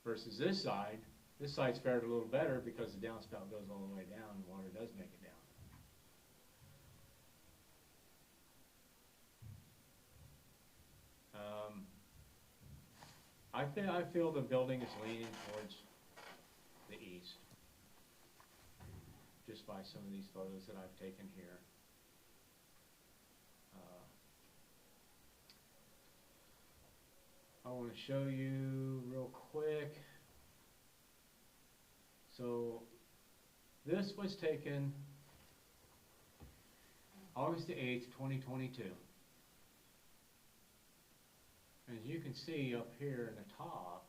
Versus this side's fared a little better because the downspout goes all the way down and water does make it down. I feel the building is leaning towards the east, just by some of these photos that I've taken here. I want to show you real quick. So this was taken August the 8th, 2022. As you can see up here in the top,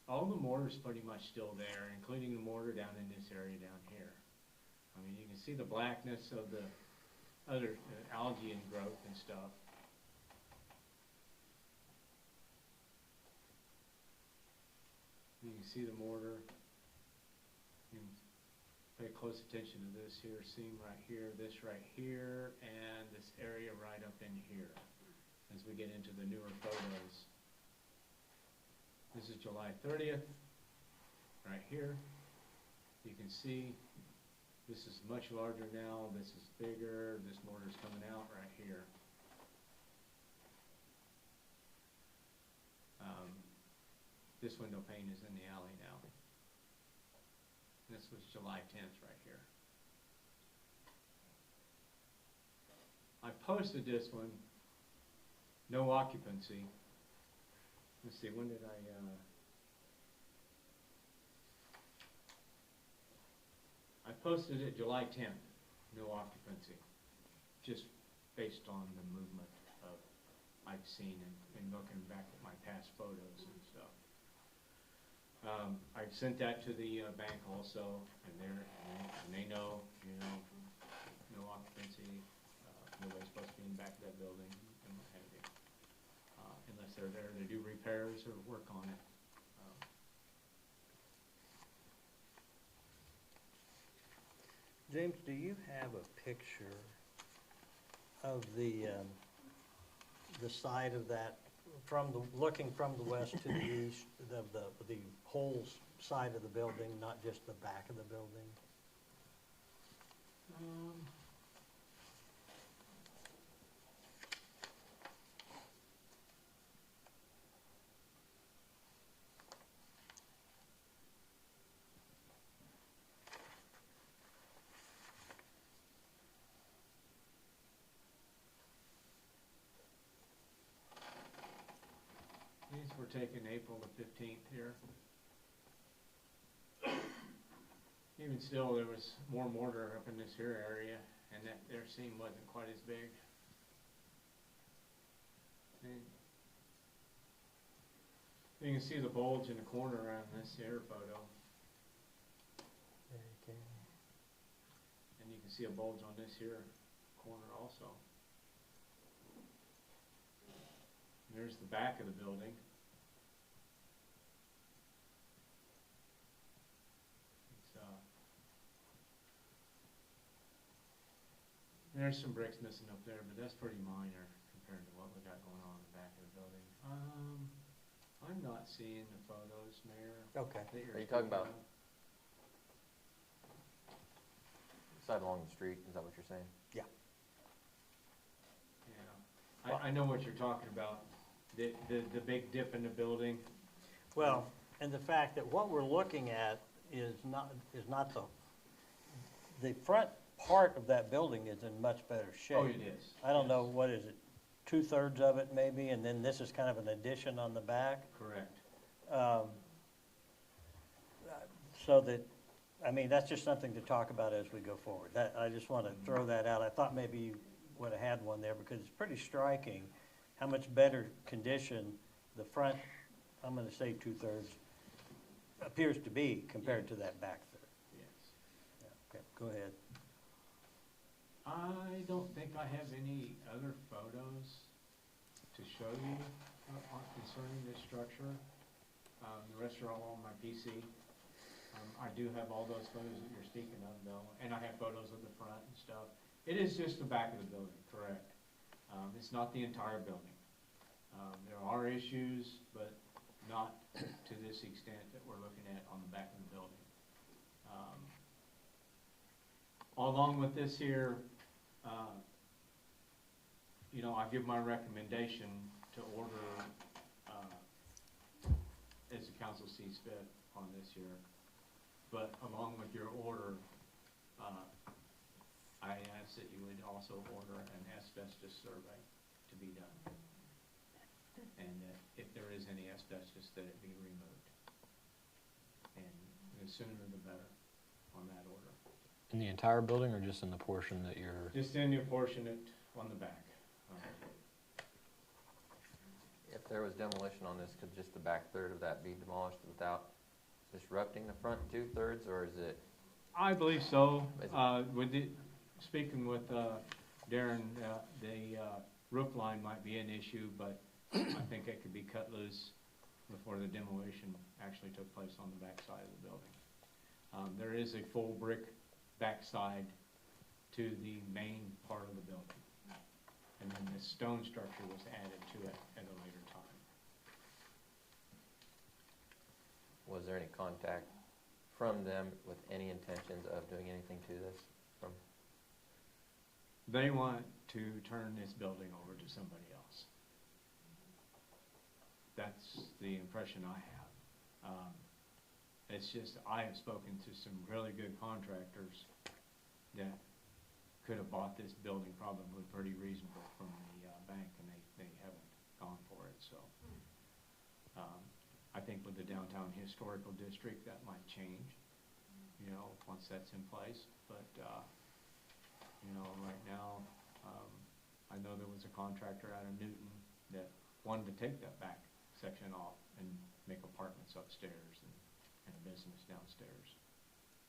all the mortar's pretty much still there, including the mortar down in this area down here. I mean, you can see the blackness of the other algae and growth and stuff. You can see the mortar. You can pay close attention to this here seam right here, this right here, and this area right up in here as we get into the newer photos. This is July 30th, right here. You can see this is much larger now, this is bigger, this mortar's coming out right here. This window pane is in the alley now. This was July 10th right here. I posted this one, no occupancy. Let's see, when did I posted it July 10th, no occupancy, just based on the movement of, I I've seen in looking back at my past photos and stuff. I've sent that to the bank also, and they know, you know, no occupancy, nobody's supposed to be in the back of that building, and what have you, unless they're there to do repairs or work on it. James, do you have a picture of the side of that, looking from the west to the east, the whole side of the building, not just the back of the building? These were taken April the 15th here. Even still, there was more mortar up in this here area, and that their seam wasn't quite as big. And you can see the bulge in the corner around this here photo, Okay. and you can see a bulge on this here corner also. There's the back of the building. There's some bricks missing up there, but that's pretty minor compared to what we got going on in the back of the building. I'm not seeing the photos, Mayor. Okay. that you're Are you talking speaking about- of. Side along the street, is that what you're saying? Yeah. I know what you're talking about, the big dip in the building. Well, and the fact that what we're looking at is not the front part of that building is in much better shape. Oh, it is. I don't know, Yes. what is it, 2/3 of it maybe, and then this is kind of an addition on the back? Correct. So that, I mean, that's just something to talk about as we go forward. I just want to throw that out. I thought maybe you would have had one there, because it's pretty striking how much better condition the front, I'm going to say 2/3, appears to be compared to that back third. Yes. Yeah, okay, go ahead. I don't think I have any other photos to show you concerning this structure. The rest are all on my PC. I do have all those photos that you're speaking of, though, and I have photos of the front and stuff. It is just the back of the building, correct. It's not the entire building. There are issues, but not to this extent that we're looking at on the back of the building. Along with this here, you know, I give my recommendation to order, as the council sees fit on this here. But along with your order, I ask that you would also order an asbestos survey to be done. And that if there is any asbestos, that it be removed. And the sooner the better on that order. In the entire building or just in the portion that you're? Just in the portion on the back. If there was demolition on this, could just the back third of that be demolished without disrupting the front 2/3, or is it? I believe so. Speaking with Darren, the roof line might be an issue, but I think it could be cut loose before the demolition actually took place on the back side of the building. There is a full brick backside to the main part of the building. And then this stone structure was added to it at a later time. Was there any contact from them with any intentions of doing anything to this? They want to turn this building over to somebody else. That's the impression I have. It's just, I have spoken to some really good contractors that could have bought this building probably pretty reasonable from the bank, and they haven't gone for it, so. I think with the downtown historical district, that might change, you know, once that's in place, but, you know, right now, I know there was a contractor out of Newton that wanted to take that back section off and make apartments upstairs and a business downstairs.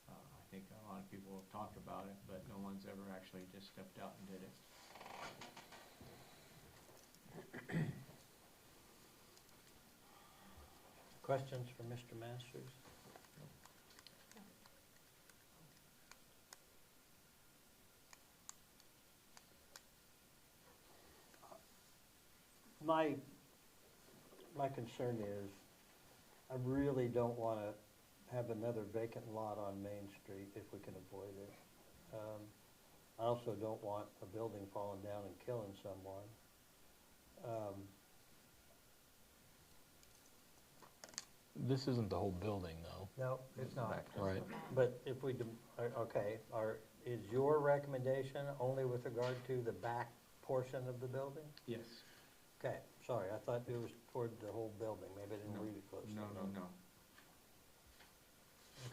I think a lot of people have talked about it, but no one's ever actually just stepped out and did it. Questions for Mr. Masters? My concern is, I really don't want to have another vacant lot on Main Street if we can avoid it. I also don't want a building falling down and killing someone. This isn't the whole building, though. No, it's not. Right. But if we, okay, is your recommendation only with regard to the back portion of the building? Yes. Okay, sorry, I thought it was toward the whole building, maybe I didn't read it closely. No.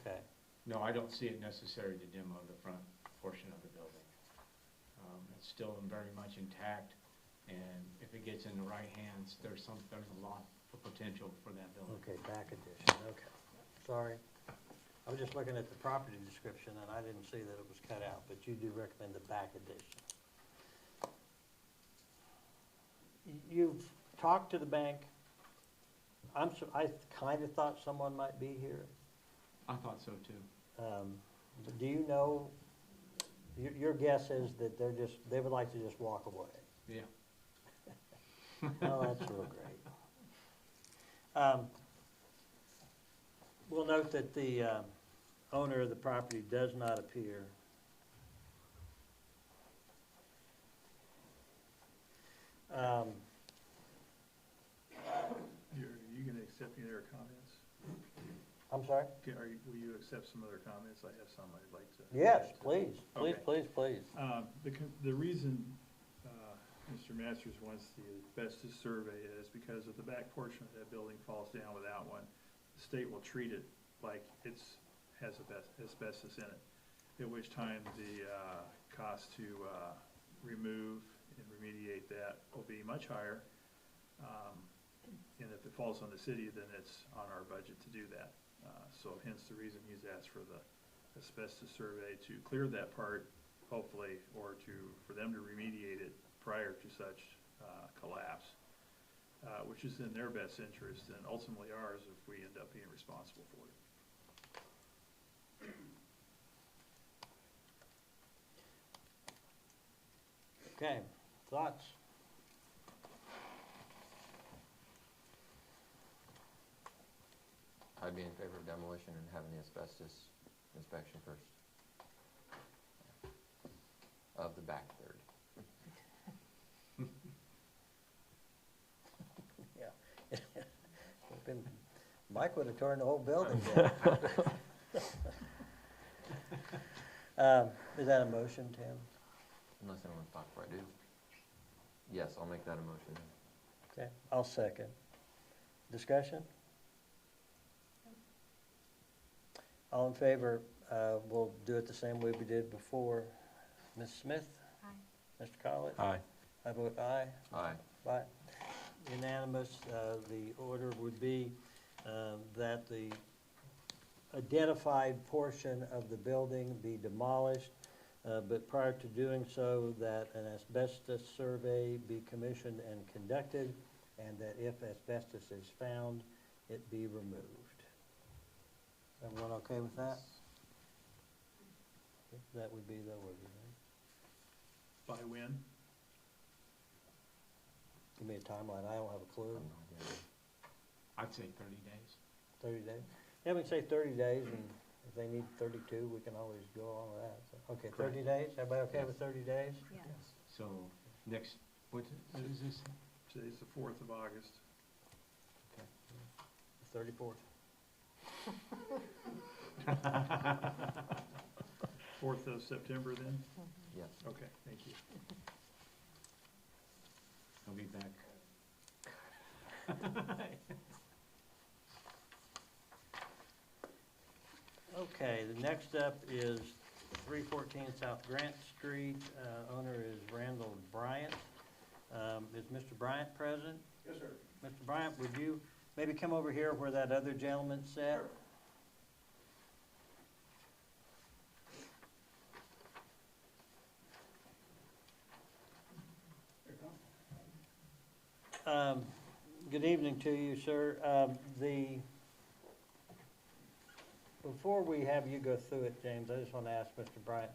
Okay, No, I don't see it necessary to demo the front portion of the building. It's still very much intact, and if it gets in the right hands, there's a lot of potential for that building. okay, back addition, okay. Sorry. I was just looking at the property description, and I didn't see that it was cut out, but you do recommend the back addition. You've talked to the bank. I kind of thought someone might be here. I thought so too. But do you know, your guess is that they would like to just walk away? Yeah. Oh, that's real great. We'll note that the owner of the property does not appear. Are you gonna accept any other comments? I'm sorry? Will you accept some other comments? I have some I'd like to. Yes, please, please, Okay. please, please. The reason Mr. Masters wants the asbestos survey is because if the back portion of that building falls down without one, the state will treat it like has asbestos in it, at which time the cost to remove and remediate that will be much higher. And if it falls on the city, then it's on our budget to do that. So hence the reason he's asked for the asbestos survey to clear that part, hopefully, or for them to remediate it prior to such collapse, which is in their best interest and ultimately ours if we end up being responsible for it. Okay, thoughts? I'd be in favor of demolition and having the asbestos inspection first. Of the back third. Yeah. Mike would have torn the whole building down. Is that a motion, Tim? Unless anyone thought before I do. Yes, I'll make that a motion. Okay, I'll second. Discussion? All in favor, we'll do it the same way we did before. Ms. Smith? Aye. Mr. Collett? Aye. I vote aye. Aye. Aye. Unanimous. The order would be that the identified portion of the building be demolished, but prior to doing so, that an asbestos survey be commissioned and conducted, and that if asbestos is found, it be removed. Everyone okay with that? That would be the order, right? By when? Give me a timeline, I don't have a clue. I'd say 30 days. 30 days? Yeah, we can say 30 days, and if they need 32, we can always go on with that. So, okay, 30 days? Everybody okay with 30 days? Yes. So next, what is this? Today's the 4th of August. Okay. The 34th. 4th of September then? Yes. Okay, thank you. I'll be back. Okay, the next up is 314 South Grant Street. Owner is Randall Bryant. Is Mr. Bryant present? Yes, sir. Mr. Bryant, would you maybe come over here where that other gentleman sat? Sure. Good evening to you, sir. Before we have you go through it, James, I just want to ask Mr. Bryant,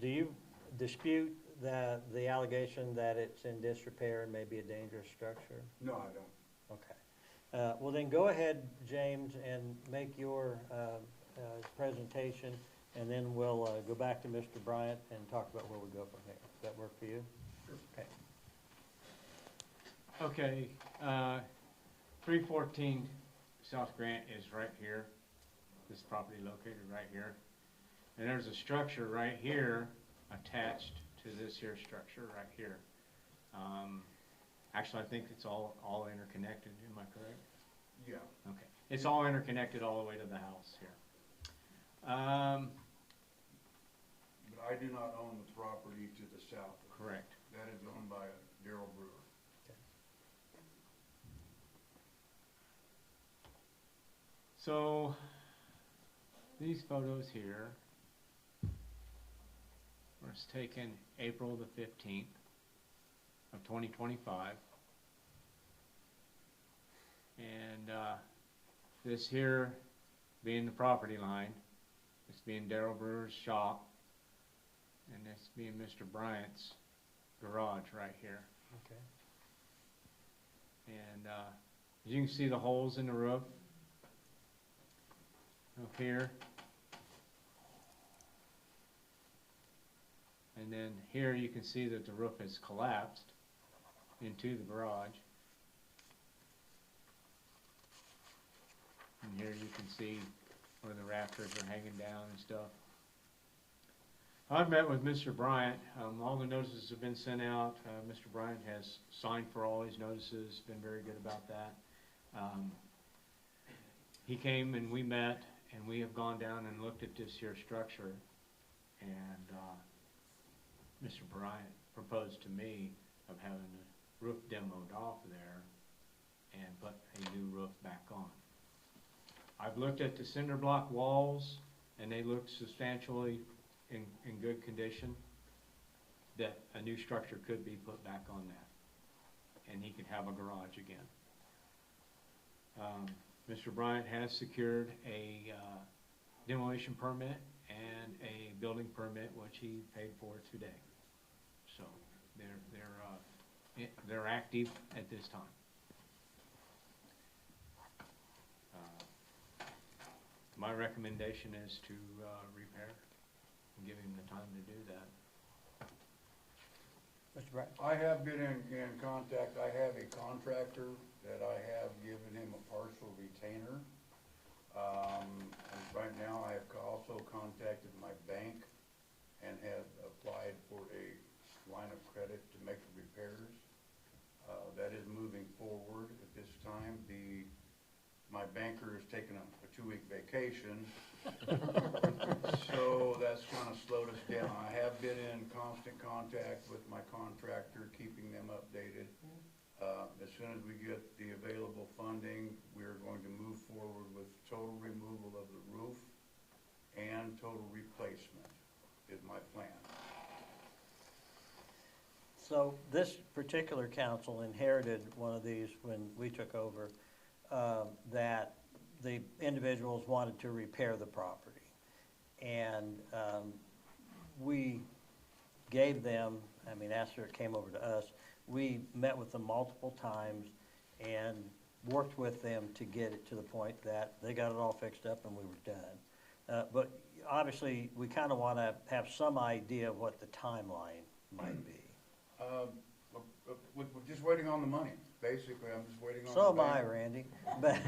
do you dispute the allegation that it's in disrepair and may be a dangerous structure? No, I don't. Okay. Well, then go ahead, James, and make your presentation, and then we'll go back to Mr. Bryant and talk about where we go from here. Does that work for you? Sure. Okay. Okay, 314 South Grant is right here, this property located right here. And there's a structure right here attached to this here structure right here. Actually, I think it's all interconnected, am I correct? Yeah. Okay, it's all interconnected all the way to the house here. But I do not own the property to the south. Correct. That is owned by Daryl Brewer. So, these photos here was taken April the 15th of 2025. And this here being the property line, this being Daryl Brewer's shop, and this being Mr. Bryant's garage right here. Okay. And as you can see the holes in the roof up here. And then here you can see that the roof has collapsed into the garage. And here you can see where the rafters are hanging down and stuff. I've met with Mr. Bryant. All the notices have been sent out. Mr. Bryant has signed for all his notices, been very good about that. He came and we met, and we have gone down and looked at this here structure. And Mr. Bryant proposed to me of having the roof demoed off there and put a new roof back on. I've looked at the cinder block walls, and they look substantially in good condition, that a new structure could be put back on that, and he could have a garage again. Mr. Bryant has secured a demolition permit and a building permit, which he paid for today. So they're active at this time. My recommendation is to repair and give him the time to do that. Mr. Bryant? I have been in contact, I have a contractor that I have given him a partial retainer. And right now I have also contacted my bank and have applied for a line of credit to make the repairs. That is moving forward at this time. My banker has taken a 2-week vacation, so that's kind of slowed us down. I have been in constant contact with my contractor, keeping them updated. As soon as we get the available funding, we're going to move forward with total removal of the roof and total replacement is my plan. So this particular council inherited one of these when we took over, that the individuals wanted to repair the property. And we gave them, after it came over to us, we met with them multiple times and worked with them to get it to the point that they got it all fixed up and we were done. But obviously, we kind of want to have some idea of what the timeline might be. We're just waiting on the money. Basically, I'm just waiting on. So am the I, bank. Randy. But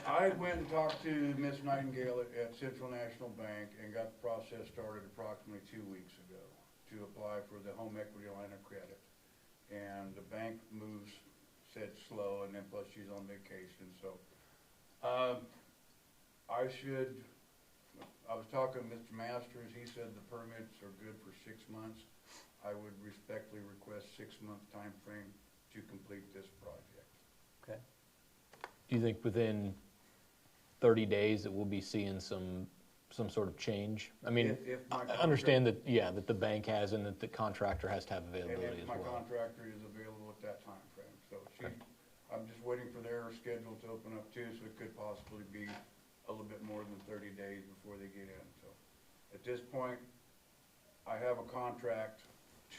I went and talked to Miss Nightingale at Central National Bank and got the process started approximately 2 weeks ago to apply for the home equity line of credit. And the bank said slow, and then plus she's on vacation, so. I was talking to Mr. Masters, he said the permits are good for 6 months. I would respectfully request Do you think within 30 days that we'll be seeing some sort of change? I mean, If my I understand that, yeah, that the bank has and that the contractor has to have And availability if as my well. contractor is available at that time frame. So I'm just waiting for their schedule to open up too, so it could possibly be a little bit more than 30 days before they get in. So at this point, I have a contract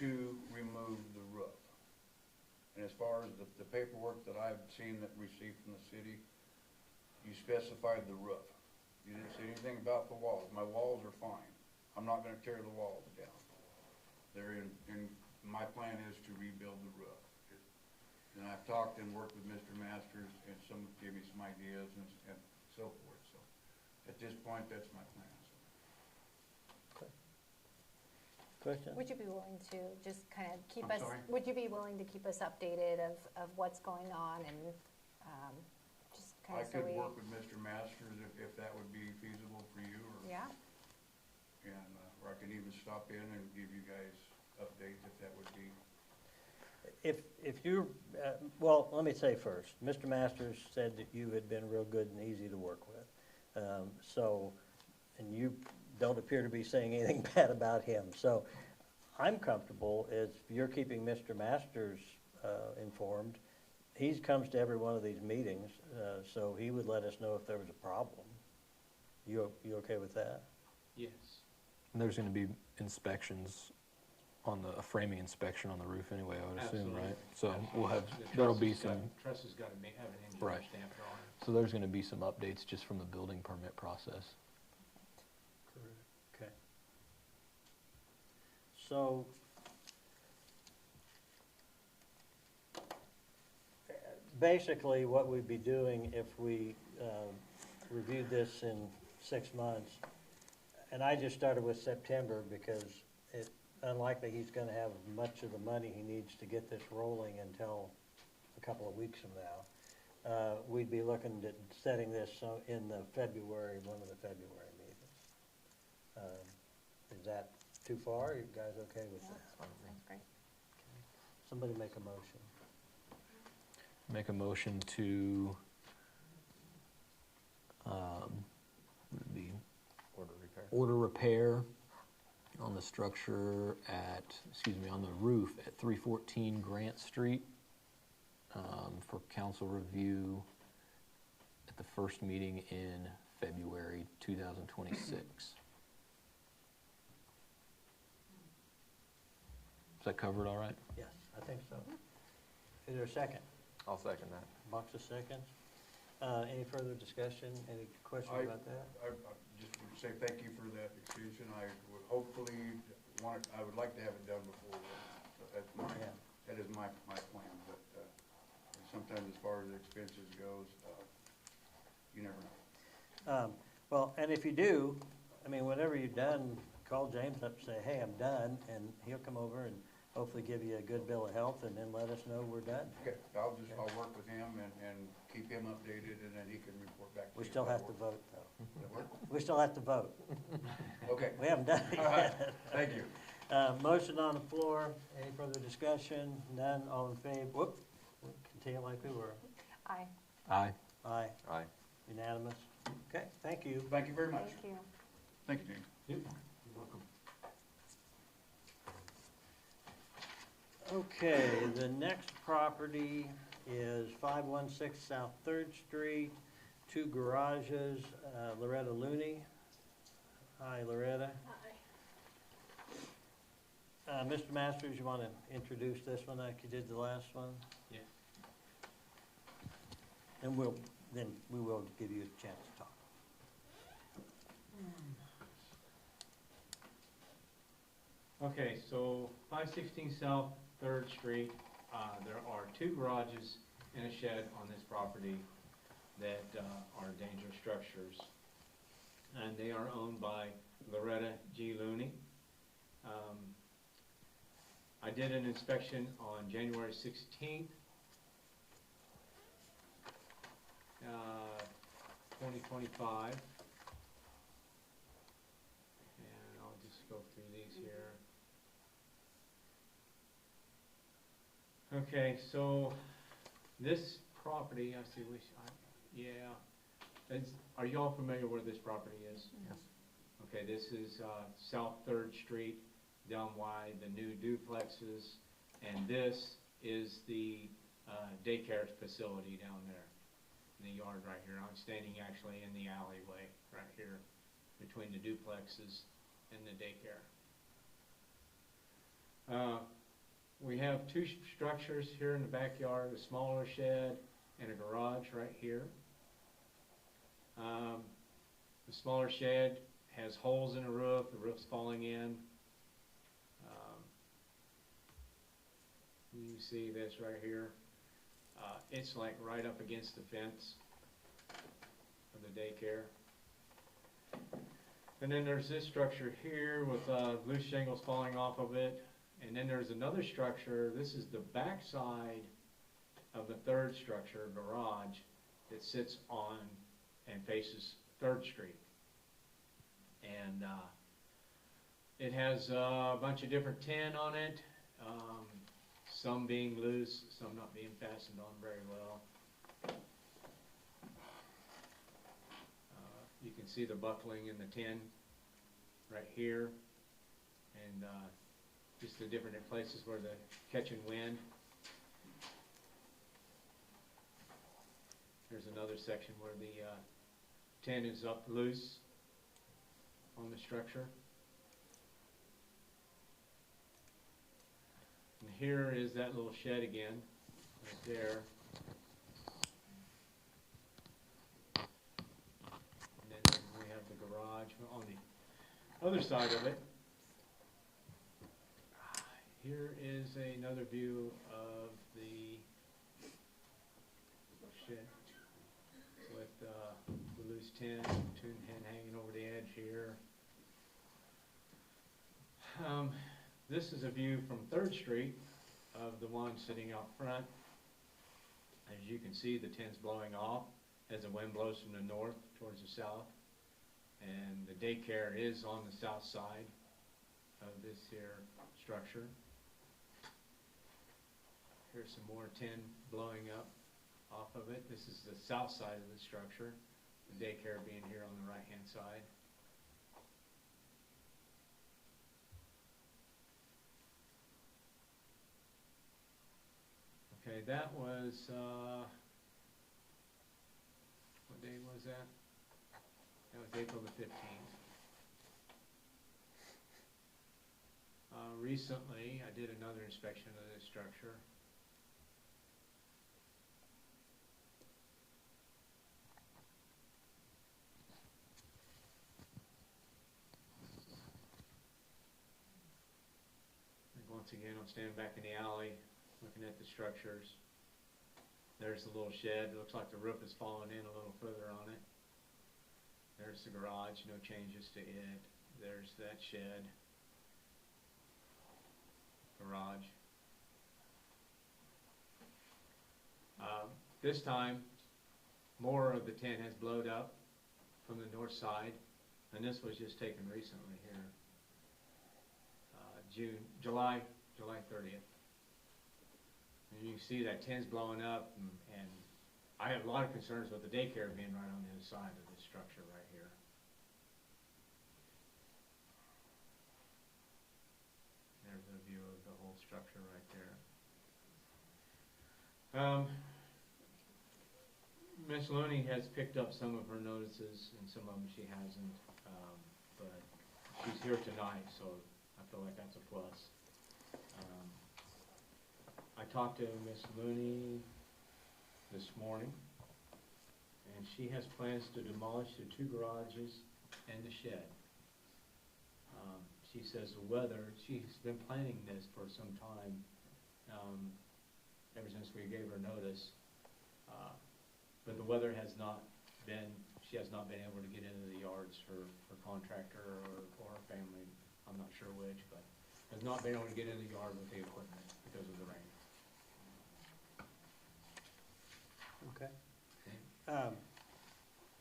to remove the roof. And as far as the paperwork that I've seen that received from the city, you specified the roof. You didn't say anything about the walls. My walls are fine. I'm not gonna tear the walls down. They're my plan is to rebuild the roof. And I've talked and worked with Mr. Masters, and some gave me some ideas and so forth. So at this point, that's my plan. Question? Would you be willing to just kind of keep I'm us, sorry? would you be willing to keep us updated of what's going on and just kind I of so could we, work with Mr. Masters if that would be feasible for you, yeah? or I can even stop in and give you guys updates if that would be. If you, well, let me say first, Mr. Masters said that you had been real good and easy to work with. So, and you don't appear to be saying anything bad about him. So I'm comfortable if you're keeping Mr. Masters informed. He comes to every one of these meetings, so he would let us know if there was a problem. You okay with that? Yes. And there's going to be inspections on a framing inspection on the roof anyway, I would assume, Absolutely. right? So we'll have, The there'll truss be has got- some, Truss has got to have an Right. engineer stamp drawing. so there's going to be some updates just from the building permit process. Okay. So, basically, what we'd be doing if we reviewed this in 6 months, and I just started with September because it's unlikely he's gonna have much of the money he needs to get this rolling until a couple of weeks from now. We'd be looking at setting this in the February, one of the February meetings. Is that too far? You guys okay with Yeah, that? sounds great. Somebody make a motion. Make a motion to, what would it be? Order repair. Order repair on the structure at, on the roof at 314 Grant Street for council review at the first meeting in February 2026. Is that covered all right? Yes, I think so. Is there a second? I'll second that. Box of seconds. Any further discussion? Any questions I- about that? I just would say thank you for that extension. I would hopefully I would like to have it done before then. So Yeah. that is my plan, but sometimes as far as expenses goes, you never know. Well, and if you do, I mean, whenever you're done, call James up and say, hey, I'm done, and he'll come over and hopefully give you a good bill of health, and then let us know we're done. Okay, I'll work with him and keep him updated, and then he can report back to We you. still have to vote, though. That work? We still have to vote. Okay, We haven't done it all right, yet. thank you. Motion on the floor. Any further discussion? None. All in favor? Whoop. We'll continue like we were. Aye, Aye. Aye. Aye. Unanimous. Okay, thank you. Thank you very much. thank you. Thank you, James. You're welcome. Okay, the next property is 516 South Third Street, 2 garages, Loretta Looney. Hi, Loretta. Hi. Mr. Masters, you want to introduce this one like you did the last one? Yeah. And then we will give you a chance to talk. Okay, so 516 South Third Street, there are 2 garages and a shed on this property that are dangerous structures. And they are owned by Loretta G. Looney. I did an inspection on January 16th, 2025. And I'll just go through these here. Okay, so this property, I see, Yeah. Are you all familiar where this property is? Yes. Okay, this is South Third Street, down wide, the new duplexes, and this is the daycare facility down there in the yard right here. I'm standing actually in the alleyway right here between the duplexes and the daycare. We have two structures here in the backyard, a smaller shed and a garage right here. The smaller shed has holes in the roof's falling in. You see this right here. It's like right up against the fence of the daycare. And then there's this structure here with loose shingles falling off of it. And then there's another structure. This is the back side of the third structure, garage, that sits on and faces 3rd Street. And it has a bunch of different tin on it, some being loose, some not being fastened on very well. You can see the buckling in the tin right here, and just the different places where the catching wind. There's another section where the tin is up loose on the structure. And here is that little shed again, right there. And then we have the garage on the other side of it. Here is another view of the shed with the loose tin hanging over the edge here. This is a view from 3rd Street of the one sitting out front. As you can see, the tin's blowing off as the wind blows from the north towards the south. And the daycare is on the south side of this here structure. Here's some more tin blowing up off of it. This is the south side of the structure, the daycare being here on the right-hand side. Okay, that was, what day was that? That was April the 15th. Recently, I did another inspection of this structure. Once again, I'm standing back in the alley, looking at the structures. There's the little shed. It looks like the roof is falling in a little further on it. There's the garage, no changes to it. There's that shed. Garage. This time, more of the tin has blowed up from the north side, and this was just taken recently here. July 30th. And you can see that tin's blowing up, and I have a lot of concerns with the daycare being right on the other side of this structure right here. There's a view of the whole structure right there. Miss Looney has picked up some of her notices, and some of them she hasn't, but she's here tonight, so I feel like that's a plus. I talked to Miss Looney this morning, and she has plans to demolish the 2 garages and the shed. She says the weather, she's been planning this for some time, ever since we gave her notice, but the weather has not been, she has not been able to get into the yards for contractor or family, I'm not sure which, but has not been able to get in the yard with the equipment because of the rain. Okay.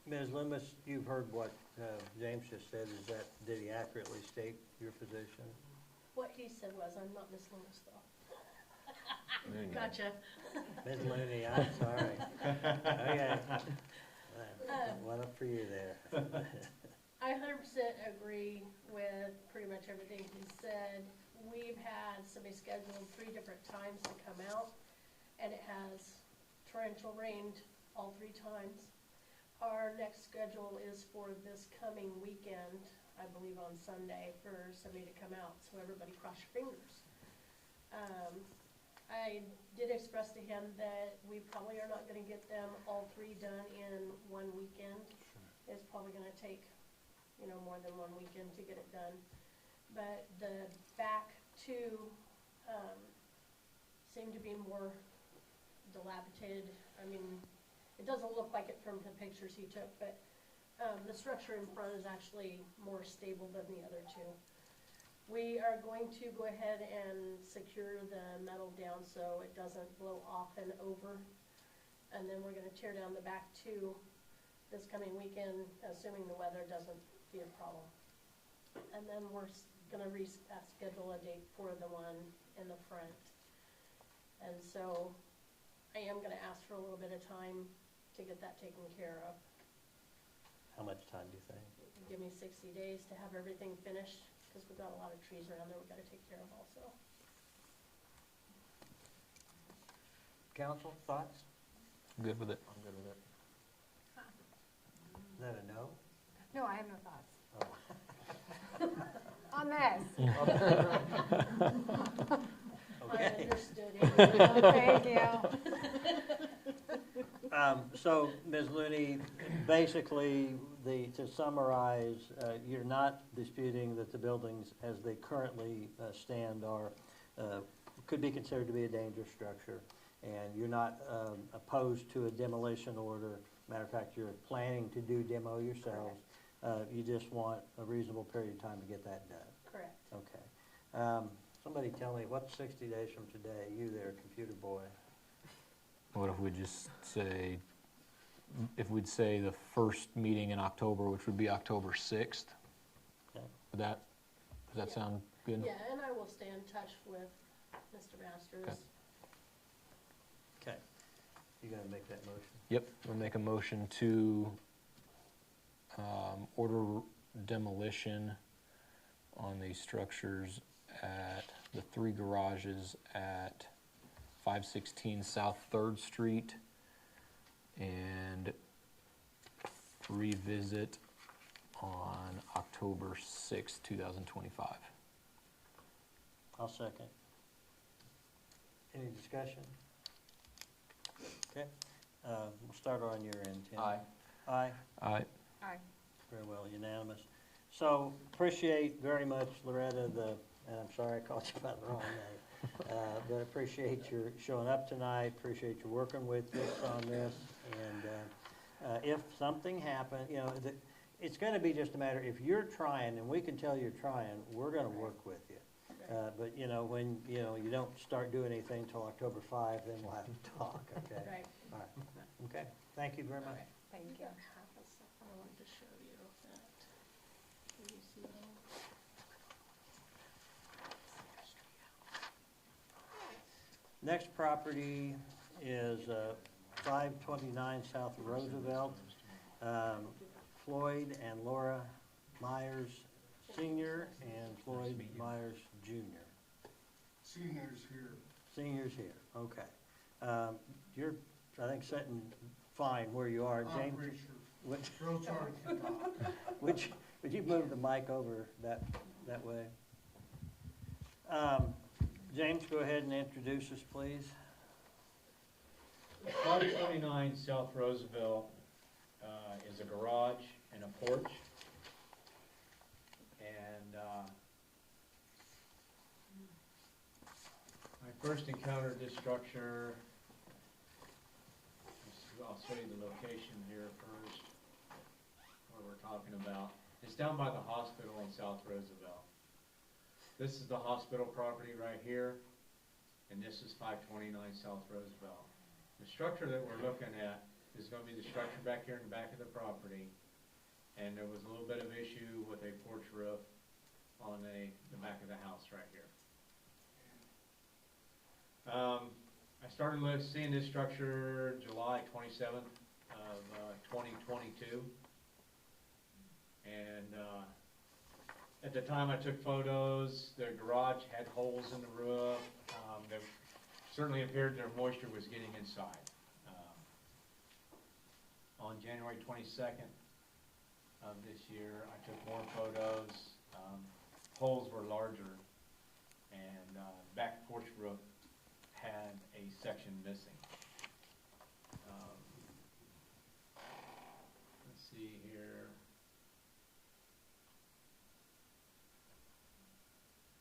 Ms. Loomis, you've heard what James just said. Did he accurately state your position? What he said was, I'm not Miss Loomis though. Mooney. Gotcha. Ms. Looney, I'm sorry. Okay. One up for you there. I 100% agree with pretty much everything he said. We've had somebody scheduled 3 different times to come out, and it has torrential rained all 3 times. Our next schedule is for this coming weekend, I believe on Sunday, for somebody to come out, so everybody cross your fingers. I did express to him that we probably are not gonna get them all 3 done in one weekend. It's probably gonna take, you know, more than one weekend to get it done. But the back 2 seem to be more dilapidated. I mean, it doesn't look like it from the pictures he took, but the structure in front is actually more stable than the other 2. We are going to go ahead and secure the metal down so it doesn't blow off and over. And then we're gonna tear down the back 2 this coming weekend, assuming the weather doesn't be a problem. And then we're gonna schedule a date for the one in the front. And so I am gonna ask for a little bit of time to get that taken care of. How much time do you think? Give me 60 days to have everything finished, because we've got a lot of trees around there we've got to take care of also. Council, thoughts? Good with it. I'm good with it. Is that a no? No, I have no thoughts Oh. on this. I Okay. understood it. Thank you. So, Ms. Looney, basically, to summarize, you're not disputing that the buildings as they currently stand are, could be considered to be a dangerous structure, and you're not opposed to a demolition order. Matter of fact, you're planning to do demo yourselves. You just want a reasonable period of time to get that done. Correct. Okay. Somebody tell me, what's 60 days from today? You there, computer boy. What if we just say, if we'd say the first meeting in October, which would be October 6th? Okay. Would that, does that sound good? Yeah, and I will stay in touch with Mr. Masters. Okay. Okay. You gonna make that motion? Yep, we'll make a motion to order demolition on the structures at the 3 garages at 516 South 3rd Street, and revisit on October 6, 2025. I'll second. Any discussion? Okay, we'll start on your end, Tim. Aye. Aye, Aye. Aye. very well, unanimous. So, appreciate very much, Loretta, and I'm sorry I called you by the wrong name, but appreciate your showing up tonight, appreciate you working with us on this, and if something happens, you know, it's gonna be just a matter, if you're trying, and we can tell you're trying, we're gonna work with you. But, you know, when, you know, you don't start doing anything till October 5, then we'll have to talk, okay? Right. All right, okay, thank you very much. Thank I you. got half of stuff I wanted to show you that. Can you see that? Next property is 529 South Roosevelt. Floyd and Laura Myers Sr. and Floyd Myers Jr. Seniors here. Seniors here, okay. You're, I think, sitting fine where you are. I'm James, pretty sure. would Real sorry to talk. would you move the mic over that way? James, go ahead and introduce us, please. 529 South Roosevelt is a garage and a porch. And I first encountered this structure, I'll show you the location here first, where we're talking about. It's down by the hospital in South Roosevelt. This is the hospital property right here, and this is 529 South Roosevelt. The structure that we're looking at is going to be the structure back here in the back of the property, and there was a little bit of issue with a porch roof on the back of the house right here. started seeing this structure July 27th of 2022. And at the time I took photos, the garage had holes in the roof. There certainly appeared their moisture was getting inside. On January 22nd of this year, I took more photos. Holes were larger, and back porch roof had a section missing. Let's see here.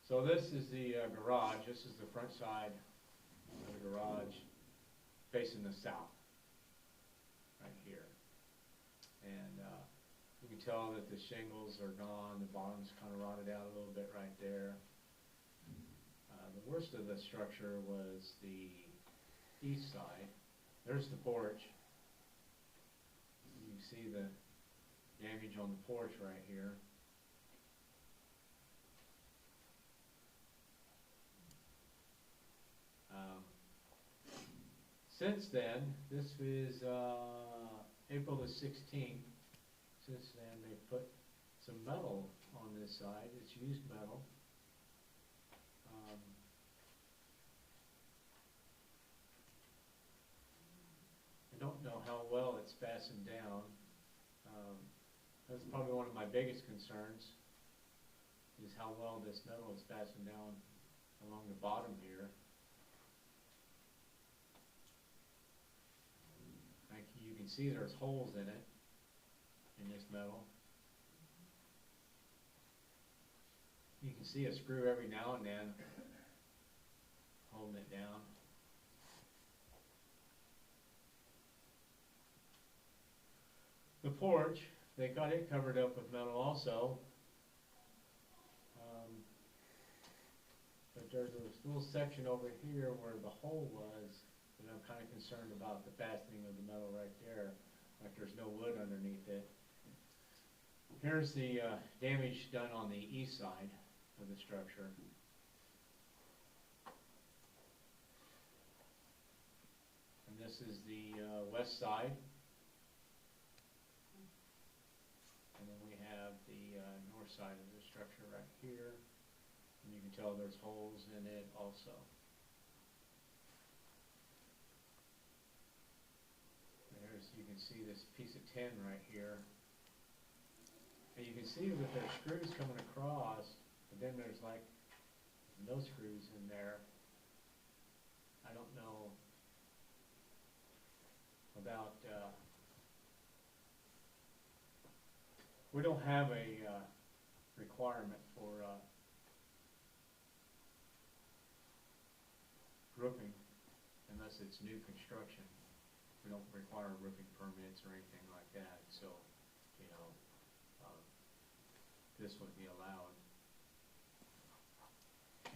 So this is the garage. This is the front side of the garage facing the south, right here. And you can tell that the shingles are gone. The bottom's kind of rotted out a little bit right there. The worst of the structure was the east side. There's the porch. You can see the damage on the porch right here. Since then, this is April the 16th. Since then, they put some metal on this side. It's used metal. I don't know how well it's fastened down. That's probably one of my biggest concerns, is how well this metal is fastened down along the bottom here. Like you can see there's holes in it, in this metal. You can see a screw every now and then holding it down. The porch, they got it covered up with metal also. But there's a little section over here where the hole was, and I'm kind of concerned about the fastening of the metal right there, like there's no wood underneath it. Here's the damage done on the east side of the structure. And this is the west side. And then we have the north side of the structure right here. And you can tell there's holes in it also. You can see this piece of tin right here. And you can see that there's screws coming across, but then there's like no screws in there. I don't know about, we don't have a requirement for roofing unless it's new construction. We don't require roofing permits or anything like that, so, you know, this would be allowed.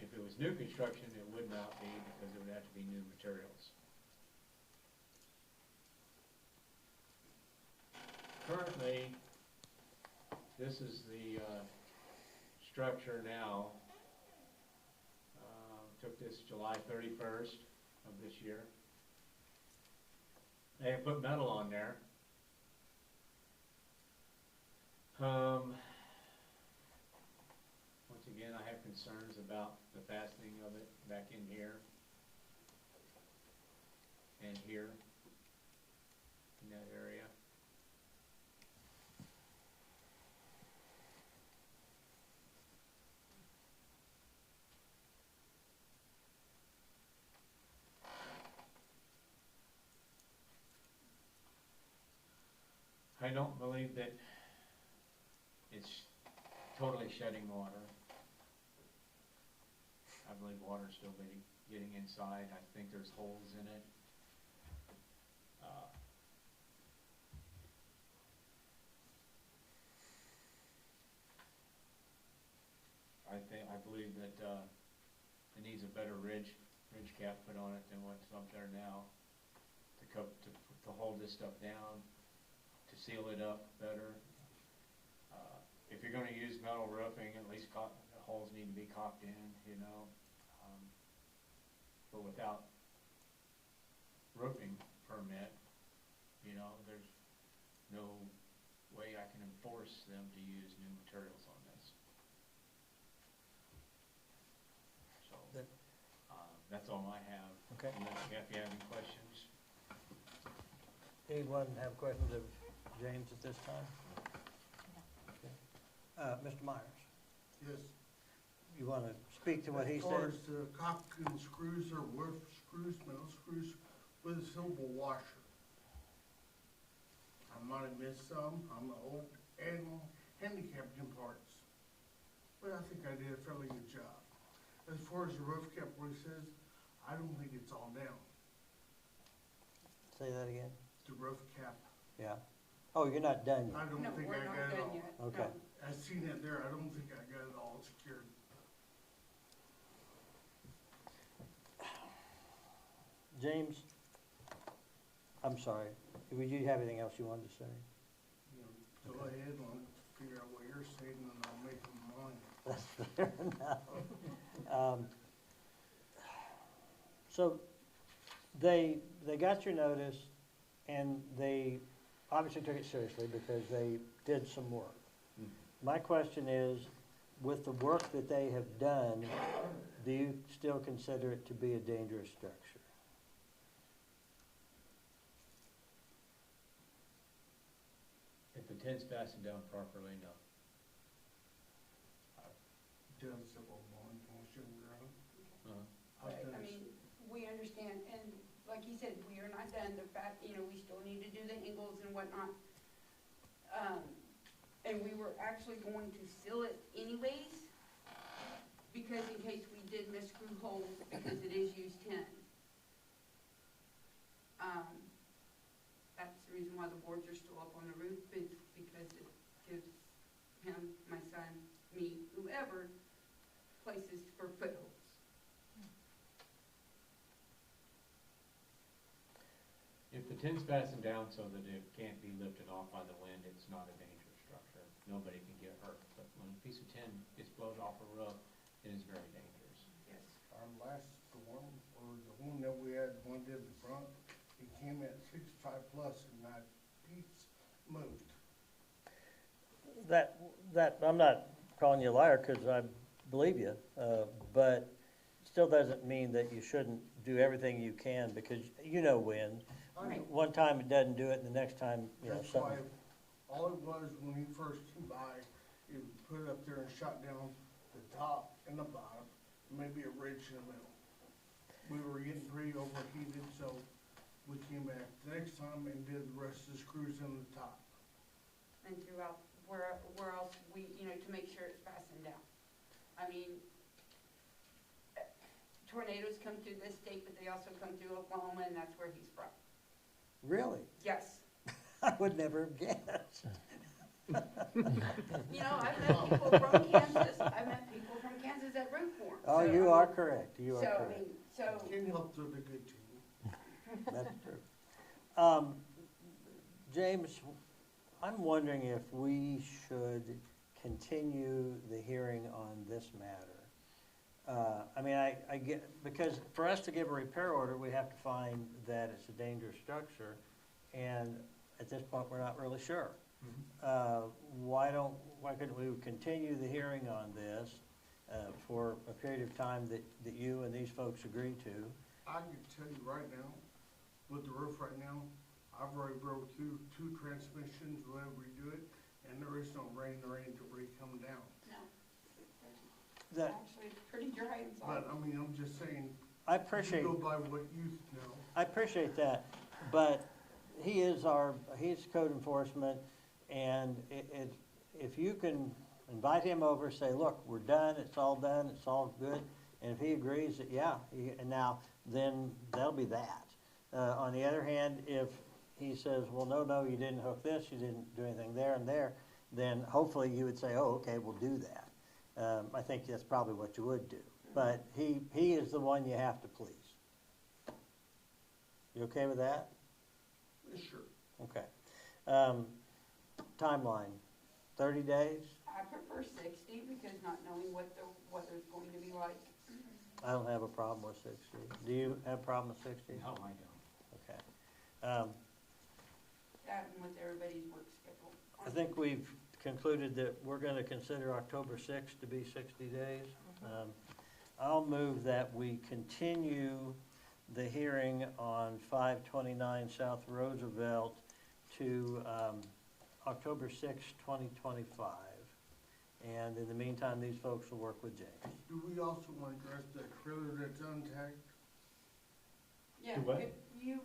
If it was new construction, it would not be, because it would have to be new materials. Currently, this is the structure now. Took this July 31st of this year. They have put metal on there. Once again, I have concerns about the fastening of it back in here and here in that area. I don't believe that it's totally shedding water. I believe water's still getting inside. I think there's holes in it. I believe that it needs a better ridge cap put on it than what's up there now to hold this stuff down, to seal it up better. If you're going to use metal roofing, at least the holes need to be caulked in, you know. But without roofing permit, you know, there's no way I can enforce them to use new materials on this. So, That- that's all I have. Okay. Unless if you have any questions. Anyone have questions of James at this time? Okay. Mr. Myers, Yes. you want to speak to what he As far said? as the cock-and screws or wolf screws, metal screws with a silver washer. I might have missed some, I'm an old animal handicapped in parts. But I think I did a fairly good job. As far as the roof cap, what he says, I don't think it's all down. Say that again? The roof cap, Yeah. Oh, you're not done I yet? don't No, think we're I not got it done all. yet. Okay. No. I seen it there, I don't think I got it all secured. James, I'm sorry. Would you have anything else you wanted to say? You know, go ahead and figure out what you're saying and I'll make mine. That's fair enough. So they got your notice and they obviously took it seriously because they did some work. My question is, with the work that they have done, do you still consider it to be a dangerous structure? If the tent's fastened down properly, no. Done several more on sugar ground. Uh-huh. I've Right, done I mean, we understand, and like you said, we are not done, the fact, you know, we still need to do the angles and whatnot. And we were actually going to seal it anyways, because in case we did miss screw holes, because it is used tin. That's the reason why the boards are still up on the roof, is because it gives him, my son, me, whoever, places for footholds. If the tent's fastened down so that it can't be lifted off by the wind, it's not a dangerous structure. Nobody can get hurt. But when a piece of tin is blown off a roof, it is very dangerous. Yes. Our last storm, or the one that we had, one did the front, it came at 65 plus and that piece moved. That, I'm not calling you a liar because I believe you, but still doesn't mean that you shouldn't do everything you can because you know wind. Right. One time it doesn't do it and the next time, you know, That's why, something. all it was when he first came by, he put it up there and shot down the top and the bottom, maybe a ridge in the middle. We were getting pretty overheated, so we came back the next time and did the rest of the screws in the top. And throughout, where else we, you know, to make sure it's fastened down. I mean, tornadoes come through this state, but they also come through Oklahoma, and that's where he's from. Really? Yes. I would never have guessed. You know, I've met people from Kansas, I've met people from Kansas that root for him. Oh, So, you I are mean, correct, you are So, I correct. mean, so, Can't help they're the good team. That's true. James, I'm wondering if we should continue the hearing on this matter. I mean, I get, because for us to give a repair order, we have to find that it's a dangerous structure, and at this point, we're not really sure. Why couldn't we continue the hearing on this for a period of time that you and these folks agree to? I can tell you right now, with the roof right now, I've already broke through 2 transmissions whenever we do it, and there is no rain or any debris coming down. no. That, Actually, it's pretty dry inside. But, I mean, I'm just saying, I you appreciate. go by what you know. I appreciate that, but he's code enforcement, and if you can invite him over, say, look, we're done, it's all good, and if he agrees that, yeah, and now, then that'll be that. On the other hand, if he says, well, no, you didn't hook this, you didn't do anything there and there, then hopefully you would say, oh, okay, we'll do that. I think that's probably what you would do. But he is the one you have to please. You okay with that? Sure. Okay. Timeline, 30 days? I prefer 60 because not knowing what the weather's going to be like. I don't have a problem with 60. Do you have a problem with 60? No, I don't. Okay. That and with everybody's work schedule. I think we've concluded that we're going to consider October 6th to be 60 days. I'll move that we continue the hearing on 529 South Roosevelt to October 6th, 2025. And in the meantime, these folks will work with James. Do we also want to address the trailer that's untagged? Yeah, Do what? if you,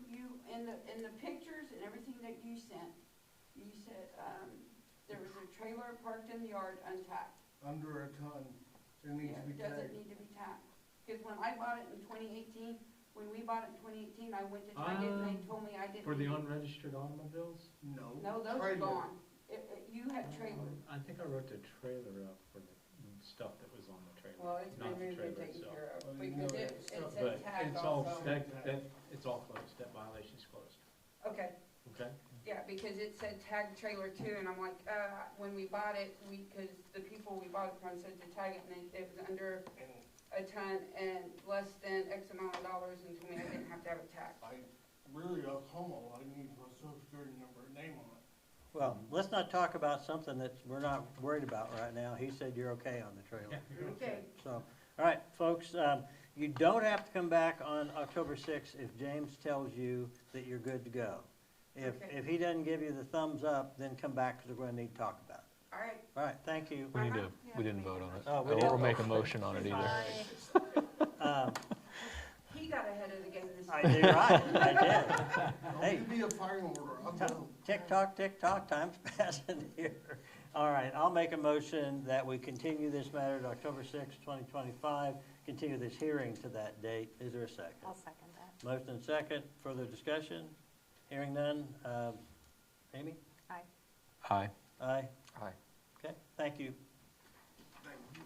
in the pictures and everything that you sent, you said, there was a trailer parked in the yard untagged. Under a ton, it needs Yeah, to be does it tagged. need to be tagged? Because when I bought it in 2018, when we bought it in 2018, I went to tag it and they told me I didn't. For the need it. unregistered automobiles? No. No, those are trailer. gone. You had trailer. I think I wrote the trailer up for the stuff that was on the trailer. Well, it's not been the moved and trailer taken itself. care of, Well, you because know it that stuff- said But tagged it's all, also. it's all closed, that violation's closed, Okay, okay? yeah, because it said tag trailer too, and I'm like, when we bought it, because the people we bought it from said to tag it, and it was under a ton and less than X amount of dollars, and told me I didn't have to have it tagged. I really, a homo, I need my social security number and name on it. Well, let's not talk about something that we're not worried about right now. He said you're okay on the trailer. Okay, So, all right, folks, you don't have to come back on October 6th if James tells you that you're good to go. Okay. If he doesn't give you the thumbs up, then come back because we're going to need to talk about it. all right. All right, thank you. We need to, Yeah, we didn't vote on it. Oh, we Or didn't make a vote. motion on it either. Um, He got ahead of the game this I time. did right, I did. Don't Hey. give me a firing order, I'm done. Tick tock, time's passing here. All right, I'll make a motion that we continue this matter to October 6th, 2025, continue this hearing to that date. Is there a second? I'll second that. Motion and second, further discussion? Hearing none. Amy? Aye. Aye. Aye. Aye. Okay, thank you. Thank you.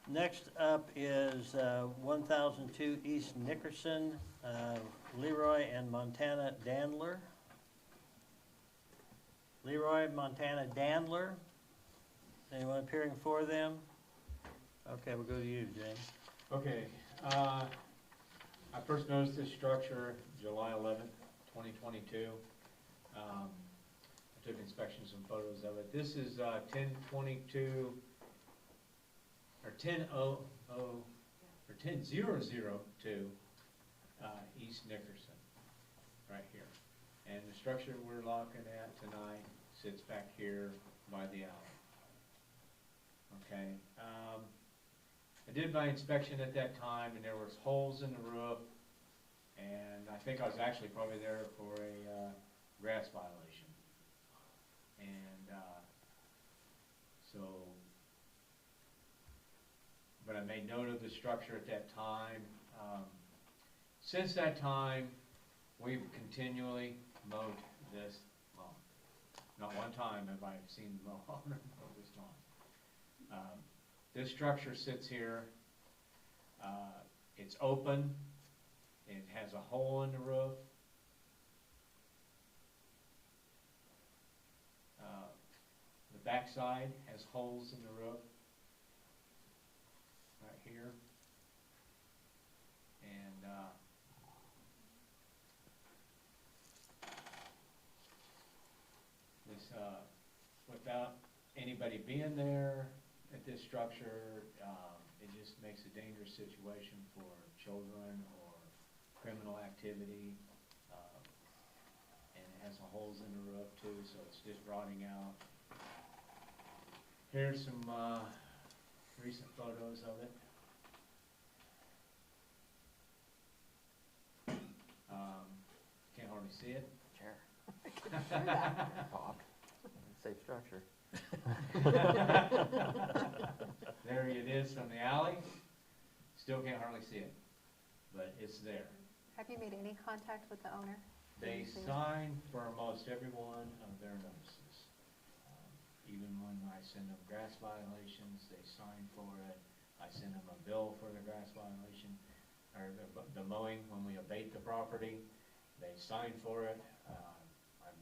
Next up is 1002 East Nickerson, Leroy and Montana Dandler. Leroy, Montana Dandler. Anyone appearing for them? Okay, we'll go to you, James. Okay, I first noticed this structure July 11th, 2022. I took inspections and photos of it. This is 1022, or 10002 East Nickerson, right here. And the structure we're looking at tonight sits back here by the alley. Okay, I did my inspection at that time, and there was holes in the roof, and I think I was actually probably there for a grass violation. And so, but I made note of the structure at that time. Since that time, we've continually mowed this lawn. Not one time have I seen the mow this lawn. This structure sits here. It's open. It has a hole in the roof. The backside has holes in the roof, right here. And this, without anybody being there at this structure, it just makes a dangerous situation for children or criminal activity. And it has holes in the roof too, so it's just rotting out. Here's some recent photos of it. Can't hardly see it. Chair. Bob. Safe structure. There it is from the alley. Still can't hardly see it, but it's there. Have you made any contact with the owner? They sign for most every one of their notices. Even when I send them grass violations, they sign for it. I send them a bill for the grass violation, or the mowing when we abate the property. They sign for it.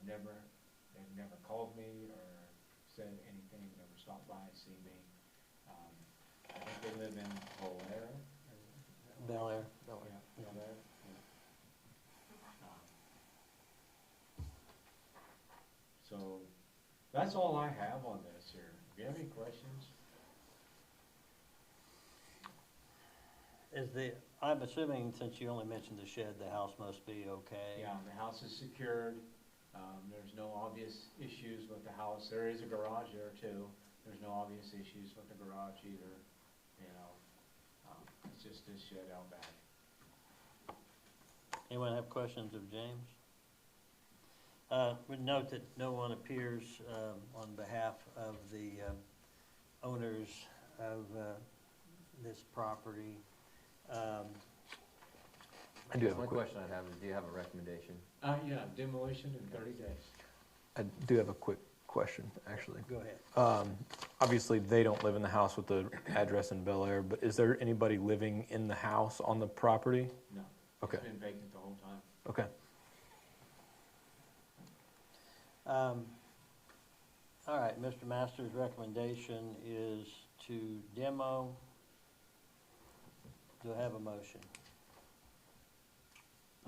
They've never called me or said anything, never stopped by, see me. I think they live in Bel Air. Bel Air. that's all I have on this here. Do you have any questions? I'm assuming, since you only mentioned the shed, the house must be okay? Yeah, the house is secured. There's no obvious issues with the house. There is a garage there too. There's no obvious issues with the garage either, you know. It's just this shed out back. Anyone have questions of James? Would note that no one appears on behalf of the owners of this property. I do have a One quick, question I have is, do you have a recommendation? Yeah, demolition in 30 days. I do have a quick question, actually. Go ahead. Obviously, they don't live in the house with the address in Bel Air, but is there anybody living in the house on the property? No. Okay. It's been vacant the whole time. Okay. All right, Mr. Masters' recommendation is to demo. Do I have a motion?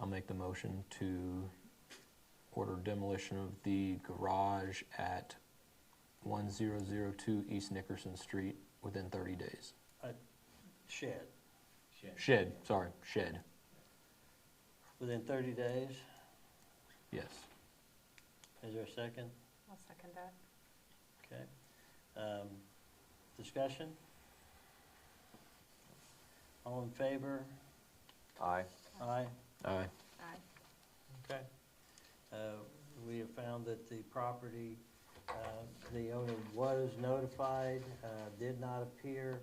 I'll make the motion to order demolition of the garage at 1002 East Nickerson Street within 30 days. Shed. Shed, shed. Within 30 days? Yes. Is there a second? I'll second that. Okay. Discussion? All in favor? Aye. Aye. Aye. Aye. Okay. We have found that the property, the owner was notified, did not appear,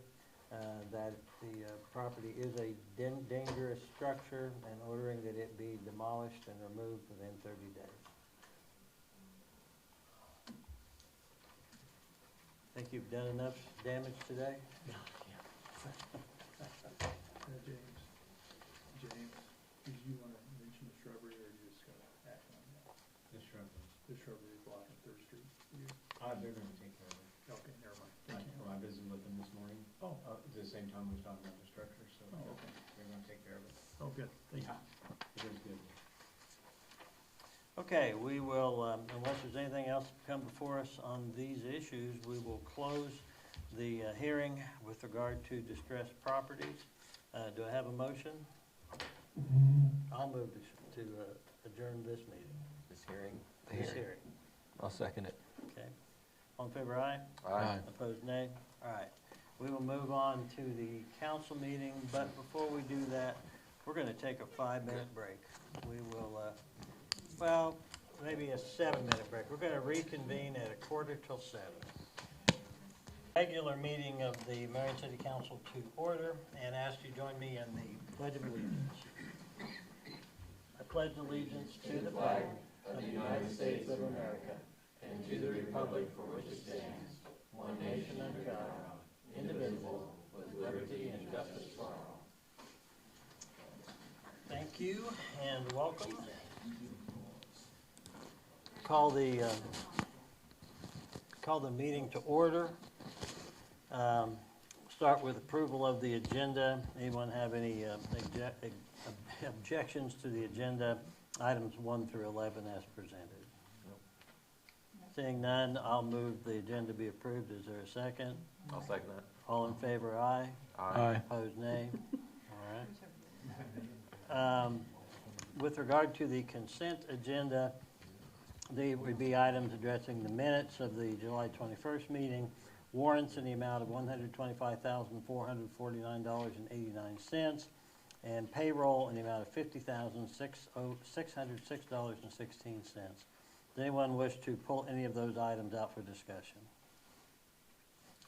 that the property is a dangerous structure, and ordering that it be demolished and removed within 30 days. Think you've done enough damage today? James, did you want to mention the shrubbery, or are you just going to act on that? The shrubbery. The shrubbery blocking Third Street? You- They're going to take care of it. Okay, never mind. Thank you. I visited with them this morning. Oh. At the same time we was talking about the structure, so Oh, okay. they're going to take care of it. Oh, good. Thank you. It is good. Okay, we will, unless there's anything else to come before us on these issues, we will close the hearing with regard to distressed properties. Do I have a motion? I'll move to adjourn this meeting, This hearing? this hearing. I'll second it. Okay. All in favor, aye? Aye. Opposed, nay? All right. We will move on to the council meeting, but before we do that, we're going to take a 5-minute break. We will, well, maybe a 7-minute break. We're going to reconvene at 6:45. Regular meeting of the Marion City Council to order, and ask you join me in the Pledge of Allegiance. I pledge allegiance to the flag of the United States of America and to the republic for which it stands, one nation under God, indivisible, with liberty and justice for all. Thank you and welcome. Call the meeting to order. Start with approval of the agenda. Anyone have any objections to the agenda, items 1 through 11 as presented? Seeing none, I'll move the agenda be approved. Is there a second? I'll second that. All in favor, aye. Aye. Opposed, nay. All right. With regard to the consent agenda, there would be items addressing the minutes of the July 21st meeting, warrants in the amount of $125,449.89, and payroll in the amount of $50,606.16. Does anyone wish to pull any of those items out for discussion?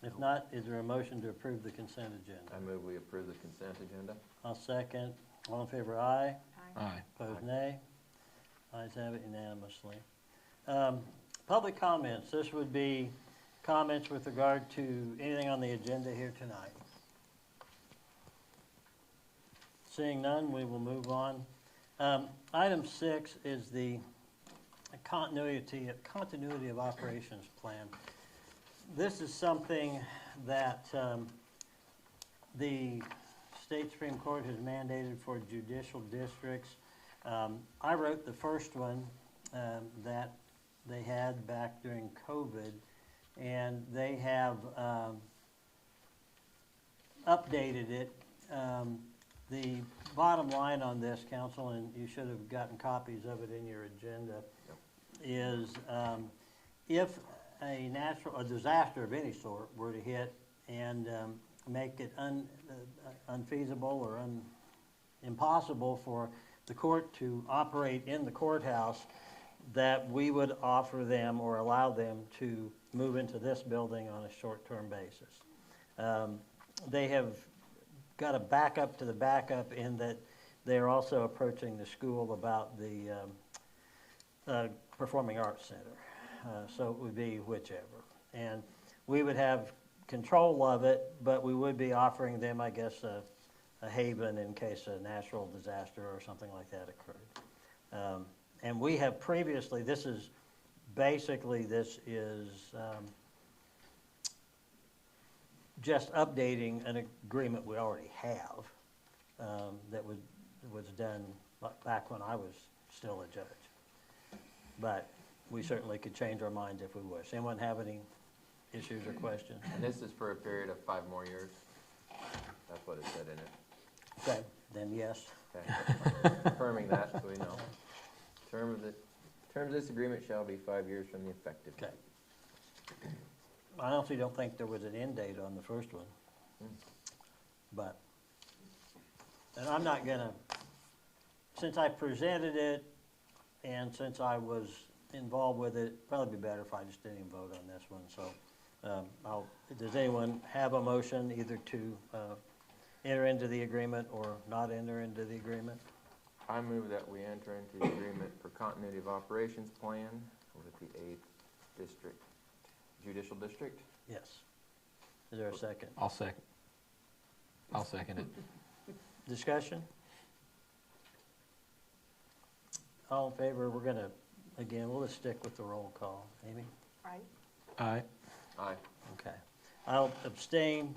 If not, is there a motion to approve the consent agenda? I move we approve the consent agenda. I'll second. All in favor, aye. Aye. Opposed, nay. Ayes have it unanimously. Public comments. This would be comments with regard to anything on the agenda here tonight. Seeing none, we will move on. Item 6 is the continuity of operations plan. This is something that the State Supreme Court has mandated for judicial districts. I wrote the first one that they had back during COVID, and they have updated it. The bottom line on this, council, and you should have gotten copies of it in your agenda, is if a disaster of any sort were to hit and make it unfeasible or impossible for the court to operate in the courthouse, that we would offer them or allow them to move into this building on a short-term basis. They have got a backup to the backup in that they're also approaching the school about the Performing Arts Center. So it would be whichever. And we would have control of it, but we would be offering them, I guess, a haven in case a natural disaster or something like that occurred. And we have previously, this is just updating an agreement we already have that was done back when I was still a judge. But we certainly could change our minds if we wish. Anyone have any issues or questions? And this is for a period of 5 more years? That's what it said in it. Okay, then yes. Okay. Confirming that, so we know. Terms of this agreement shall be 5 years from the effective date. Okay. I honestly don't think there was an end date on the first one. But, and I'm not gonna, since I presented it and since I was involved with it, it'd probably be better if I just didn't even vote on this one. So does anyone have a motion either to enter into the agreement or not enter into the agreement? I move that we enter into the agreement for continuity of operations plan with the 8th District, Judicial District. Yes. Is there a second? I'll second it. Discussion? All in favor? We're gonna, again, we'll just stick with the roll call. Amy? Right? Aye. Aye. Okay. I'll abstain.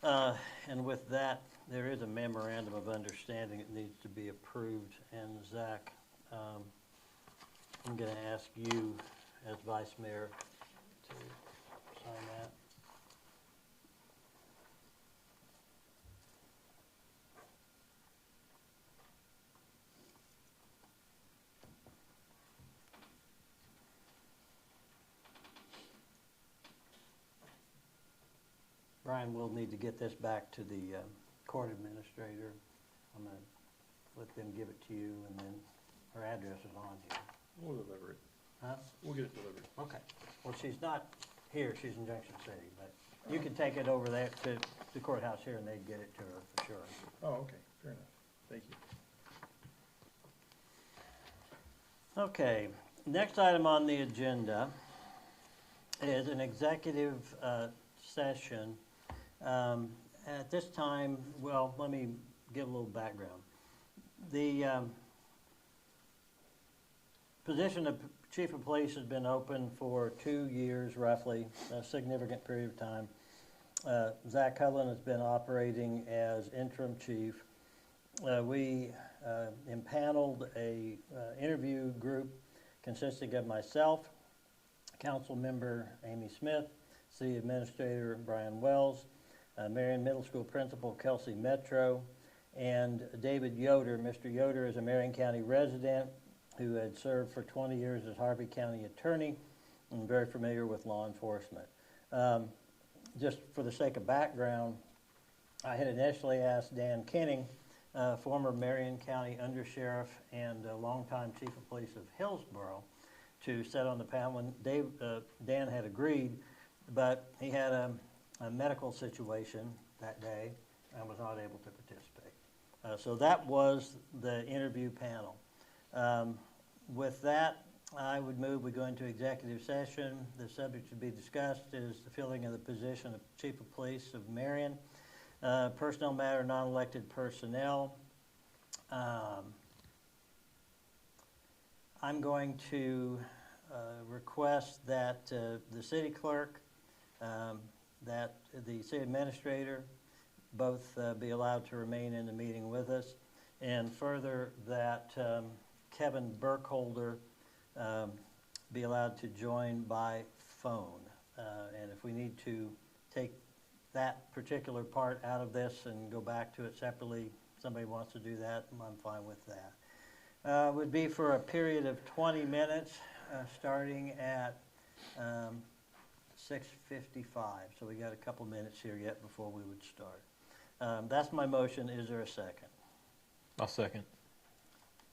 And with that, there is a memorandum of understanding that needs to be approved. And Zach, I'm going to ask you as Vice Mayor to sign that. Brian, we'll need to get this back to the court administrator. I'm going to let them give it to you, and then her address is on here. We'll deliver it. Huh? We'll get it delivered. Okay. Well, she's not here, she's in Junction City, but you can take it over there to the courthouse here, and they'd get it to her for sure. Oh, okay, fair enough. Thank you. Okay, next item on the agenda is an executive session. At this time, well, let me give a little background. The position of Chief of Police has been open for 2 years, roughly, a significant period of time. Zach Cullen has been operating as interim chief. We impaneled a interview group consisting of myself, Council Member Amy Smith, City Administrator Brian Wells, Marion Middle School Principal Kelsey Metro, and David Yoder. Mr. Yoder is a Marion County resident who had served for 20 years as Harvey County Attorney and very familiar with law enforcement. Just for the sake of background, I had initially asked Dan Kenning, former Marion County Undersheriff and longtime Chief of Police of Hillsborough, to sit on the panel. When Dan had agreed, but he had a medical situation that day and was not able to participate. So that was the interview panel. With that, I would move we go into executive session. The subject to be discussed is the filling of the position of Chief of Police of Marion. Personnel matter, non-elected personnel. I'm going to request that the city clerk, that the city administrator both be allowed to remain in the meeting with us, and further that Kevin Burkholder be allowed to join by phone. And if we need to take that particular part out of this and go back to it separately, somebody wants to do that, I'm fine with that. Would be for a period of 20 minutes, starting at 6:55. So we got a couple minutes here yet before we would start. That's my motion. Is there a second? I'll second.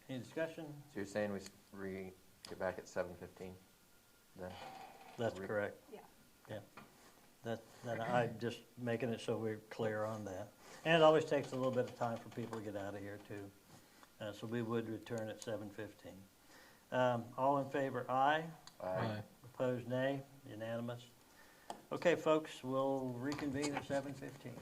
Any discussion? So you're saying we get back at 7:15 then? That's correct. Yeah. Yeah. That I'm just making it so we're clear on that. And it always takes a little bit of time for people to get out of here too. So we would return at 7:15. All in favor, aye. Aye. Opposed, nay. Unanimous. Okay, folks, we'll reconvene at 7:15.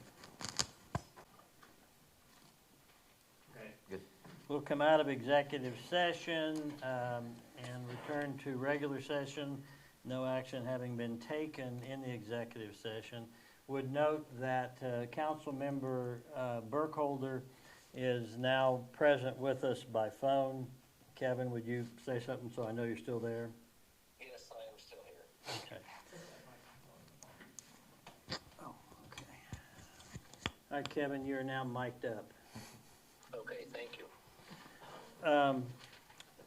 Okay. Good. We'll come out of executive session and return to regular session. No action having been taken in the executive session. Would note that council member Burkholder is now present with us by phone. Kevin, would you say something so I know you're still there? Yes, I am still here. Okay. Oh, okay. All right, Kevin, you're now mic'd up. Okay, thank you.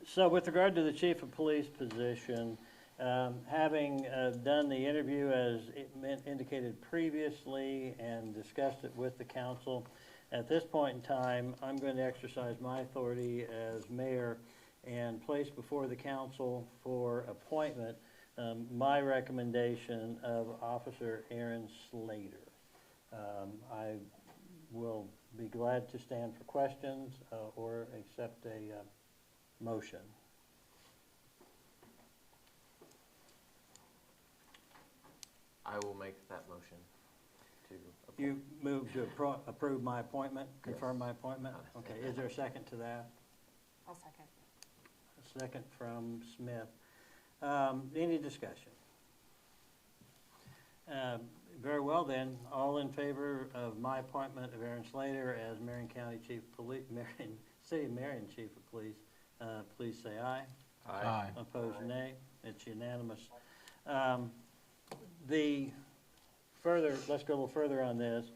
So with regard to the chief of police position, having done the interview as indicated previously and discussed it with the council, at this point in time, I'm going to exercise my authority as mayor and place before the council for appointment my recommendation of Officer Aaron Slater. I will be glad to stand for questions or accept a motion. I will make that motion to appoint. You move to approve my appointment, confirm Yes. my appointment? Okay, is there a second to that? I'll second. A second from Smith. Any discussion? Very well then, all in favor of my appointment of Aaron Slater as Marion County Chief of Police, City of Marion Chief of Police, please say aye. Aye. Opposed, nay. It's unanimous. Let's go a little further on this.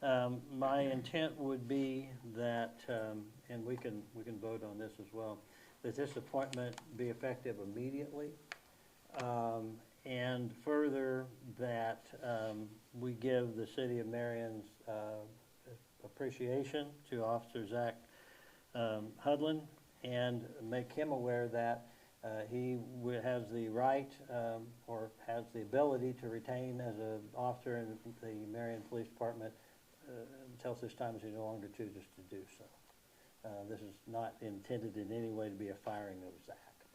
My intent would be that, and we can vote on this as well, that this appointment be effective immediately. And further, that we give the City of Marion's appreciation to Officer Zach Hudlin and make him aware that he has the right or has the ability to retain as an officer in the Marion Police Department until such time as he no longer chooses to do so. This is not intended in any way to be a firing of Zach.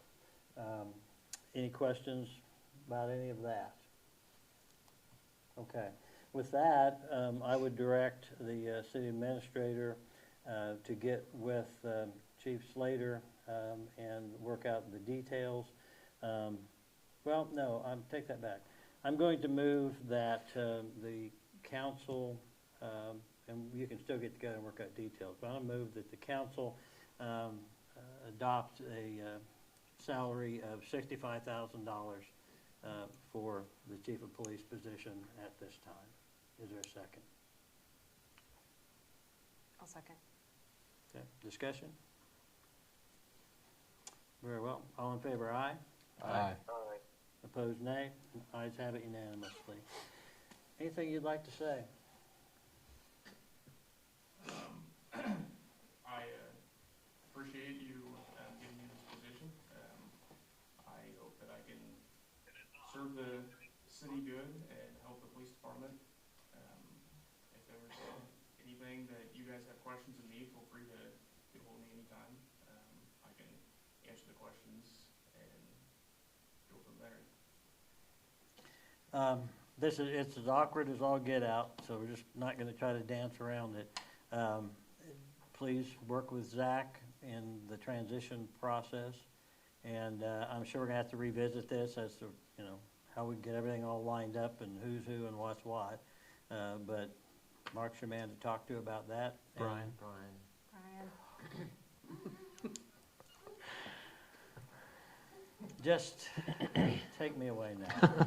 Any questions about any of that? Okay. With that, I would direct the city administrator to get with Chief Slater and work out the details. Well, no, take that back. I'm going to move that the council, and you can still get together and work out details, but I'll move that the council adopt a salary of $65,000 for the chief of police position at this time. Is there a second? I'll second. Okay, discussion? Very well. All in favor, aye. Aye. All right. Opposed, nay. Ayes have it unanimously. Anything you'd like to say? I appreciate you giving me this position. I hope that I can serve the city good and help the police department. If there's anything that you guys have questions of me, feel free to get hold of me anytime. I can answer the questions and go from there. It's as awkward as all get out, so we're just not going to try to dance around it. Please work with Zach in the transition process, and I'm sure we're going to have to revisit this as to, how we get everything all lined up and who's who and what's what. But Mark's your man to talk to about that. Brian. Brian. just take me away now.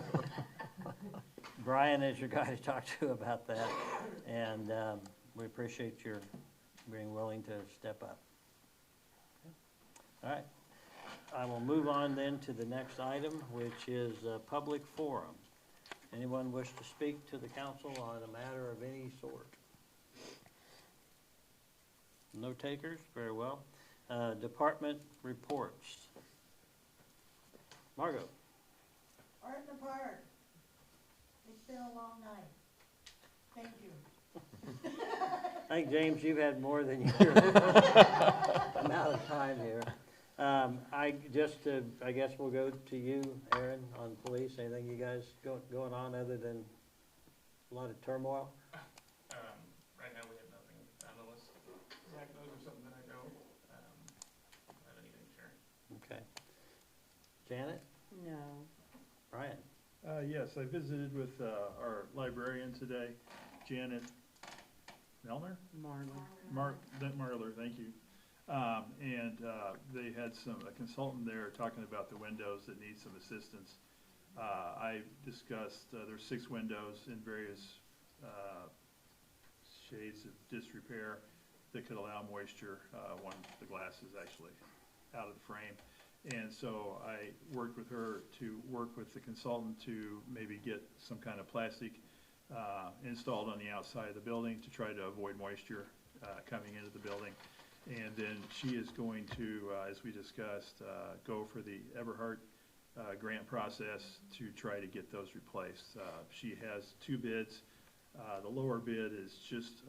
Brian is your guy to talk to about that, and we appreciate your being willing to step up. All right. I will move on then to the next item, which is public forum. Anyone wish to speak to the council on a matter of any sort? No takers? Very well. Department reports. Margot. Art in the park. It's been a long night. Thank you. I think, James, you've had more than your amount of time here. I guess we'll go to you, Aaron, on police. Anything you guys going on other than a lot of turmoil? Right now, we have nothing, unless Zach knows of something that I don't, have anything to share. Okay. Janet? No. Brian? Yes, I visited with our librarian today, Janet Melner? Marler, thank you. And they had a consultant there talking about the windows that need some assistance. I discussed, there's 6 windows in various shades of disrepair that could allow moisture. One of the glass is actually out of the frame. And so I worked with her to work with the consultant to maybe get some kind of plastic installed on the outside of the building to try to avoid moisture coming into the building. And then she is going to, as we discussed, go for the Everhart grant process to try to get those replaced. She has 2 bids. The lower bid is just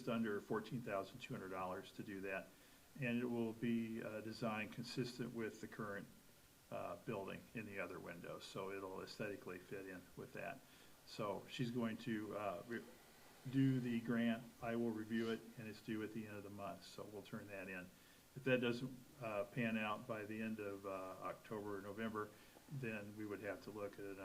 under $14,200 to do that. And it will be designed consistent with the current building in the other windows. So it'll aesthetically fit in with that. So she's going to do the grant. I will review it, and it's due at the end of the month, so we'll turn that in. If that doesn't pan out by the end of October or November, then we would have to look at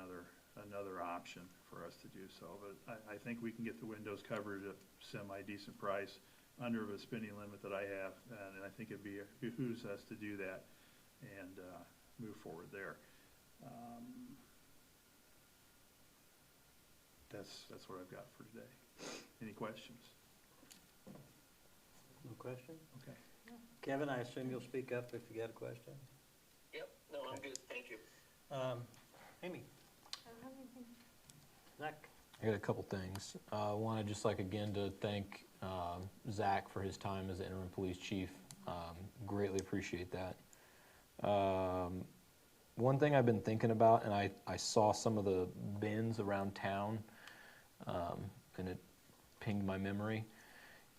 another option for us to do so. But I think we can get the windows covered at a semi-decent price under the spending limit that I have, and I think it behooves us to do that and move forward there. That's what I've got for today. Any questions? No question? Okay. Kevin, I assume you'll speak up if you got a question? Yep, no, I'm good, thank you. Amy? I don't have anything. Zach? I got a couple things. I want to just again to thank Zach for his time as the interim police chief. Greatly appreciate that. One thing I've been thinking about, and I saw some of the bins around town, and it pinged my memory.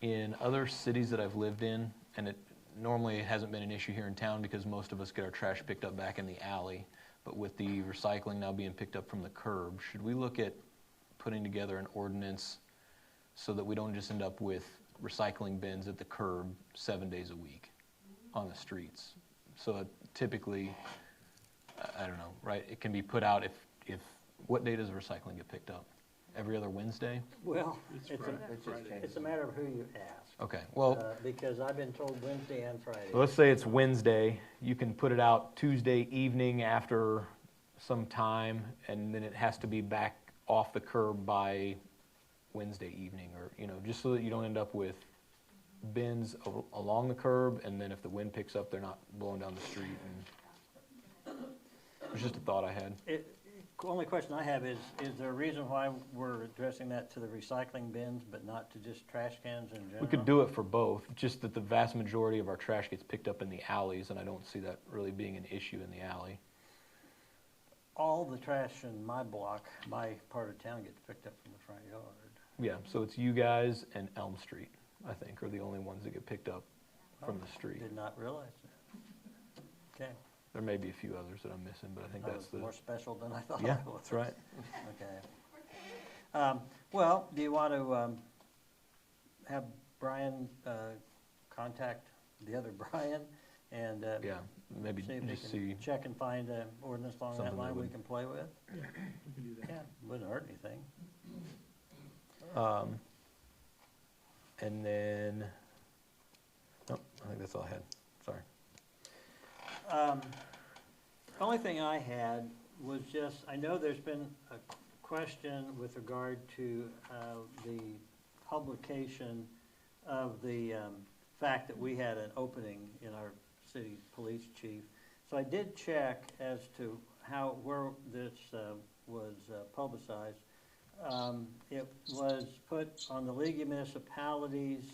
In other cities that I've lived in, and it normally hasn't been an issue here in town because most of us get our trash picked up back in the alley, but with the recycling now being picked up from the curb, should we look at putting together an ordinance so that we don't just end up with recycling bins at the curb 7 days a week on the streets? So typically, I don't know, right? It can be put out if what day does recycling get picked up? Every other Wednesday? Well, Friday. it's a matter of who you ask. Okay, well, Because I've been told Wednesday and Friday. let's say it's Wednesday. You can put it out Tuesday evening after some time, and then it has to be back off the curb by Wednesday evening, or, just so that you don't end up with bins along the curb, and then if the wind picks up, they're not blowing down the street. And it was just a thought I had. The only question I have is there a reason why we're addressing that to the recycling bins, but not to just trash cans in general? We could do it for both, just that the vast majority of our trash gets picked up in the alleys, and I don't see that really being an issue in the alley. All the trash in my block, my part of town, gets picked up from the front yard. Yeah, so it's you guys and Elm Street, I think, are the only ones that get picked up from the street. Did not realize that. Okay. There may be a few others that I'm missing, but I think That that's was more special than I thought it Yeah, was. that's right. Okay. Well, do you want to have Brian contact the other Brian and Yeah, maybe see if we just can see. check and find an ordinance along that Something that line we would- can play with? We can do that. Yeah, wouldn't hurt anything. And then, I think that's all I had. Sorry. Only thing I had was just, I know there's been a question with regard to the publication of the fact that we had an opening in our city police chief. So I did check as to where this was publicized. It was put on the League of Municipalities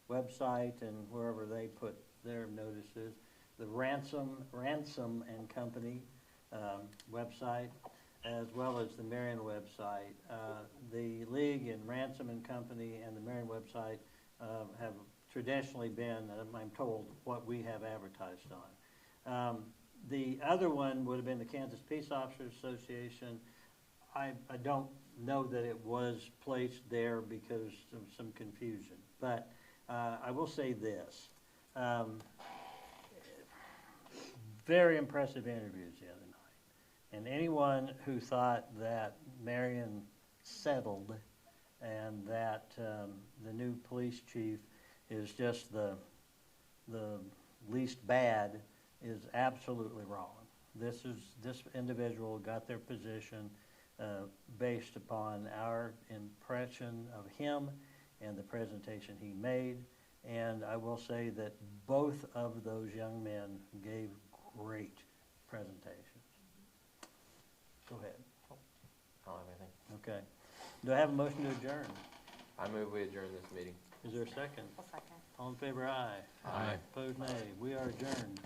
website and wherever they put their notices. The Ransom and Company website, as well as the Marion website. The League and Ransom and Company and the Marion website have traditionally been, I'm told, what we have advertised on. The other one would have been the Kansas Peace Officers Association. I don't know that it was placed there because of some confusion, but I will say this. Very impressive interviews the other night. And anyone who thought that Marion settled and that the new police chief is just the least bad is absolutely wrong. This individual got their position based upon our impression of him and the presentation he made. And I will say that both of those young men gave great presentations. Go ahead. I don't have anything. Okay. Do I have a motion to adjourn? I move we adjourn this meeting. Is there a second? A second. All in favor, aye. Aye. Opposed, nay. We are adjourned.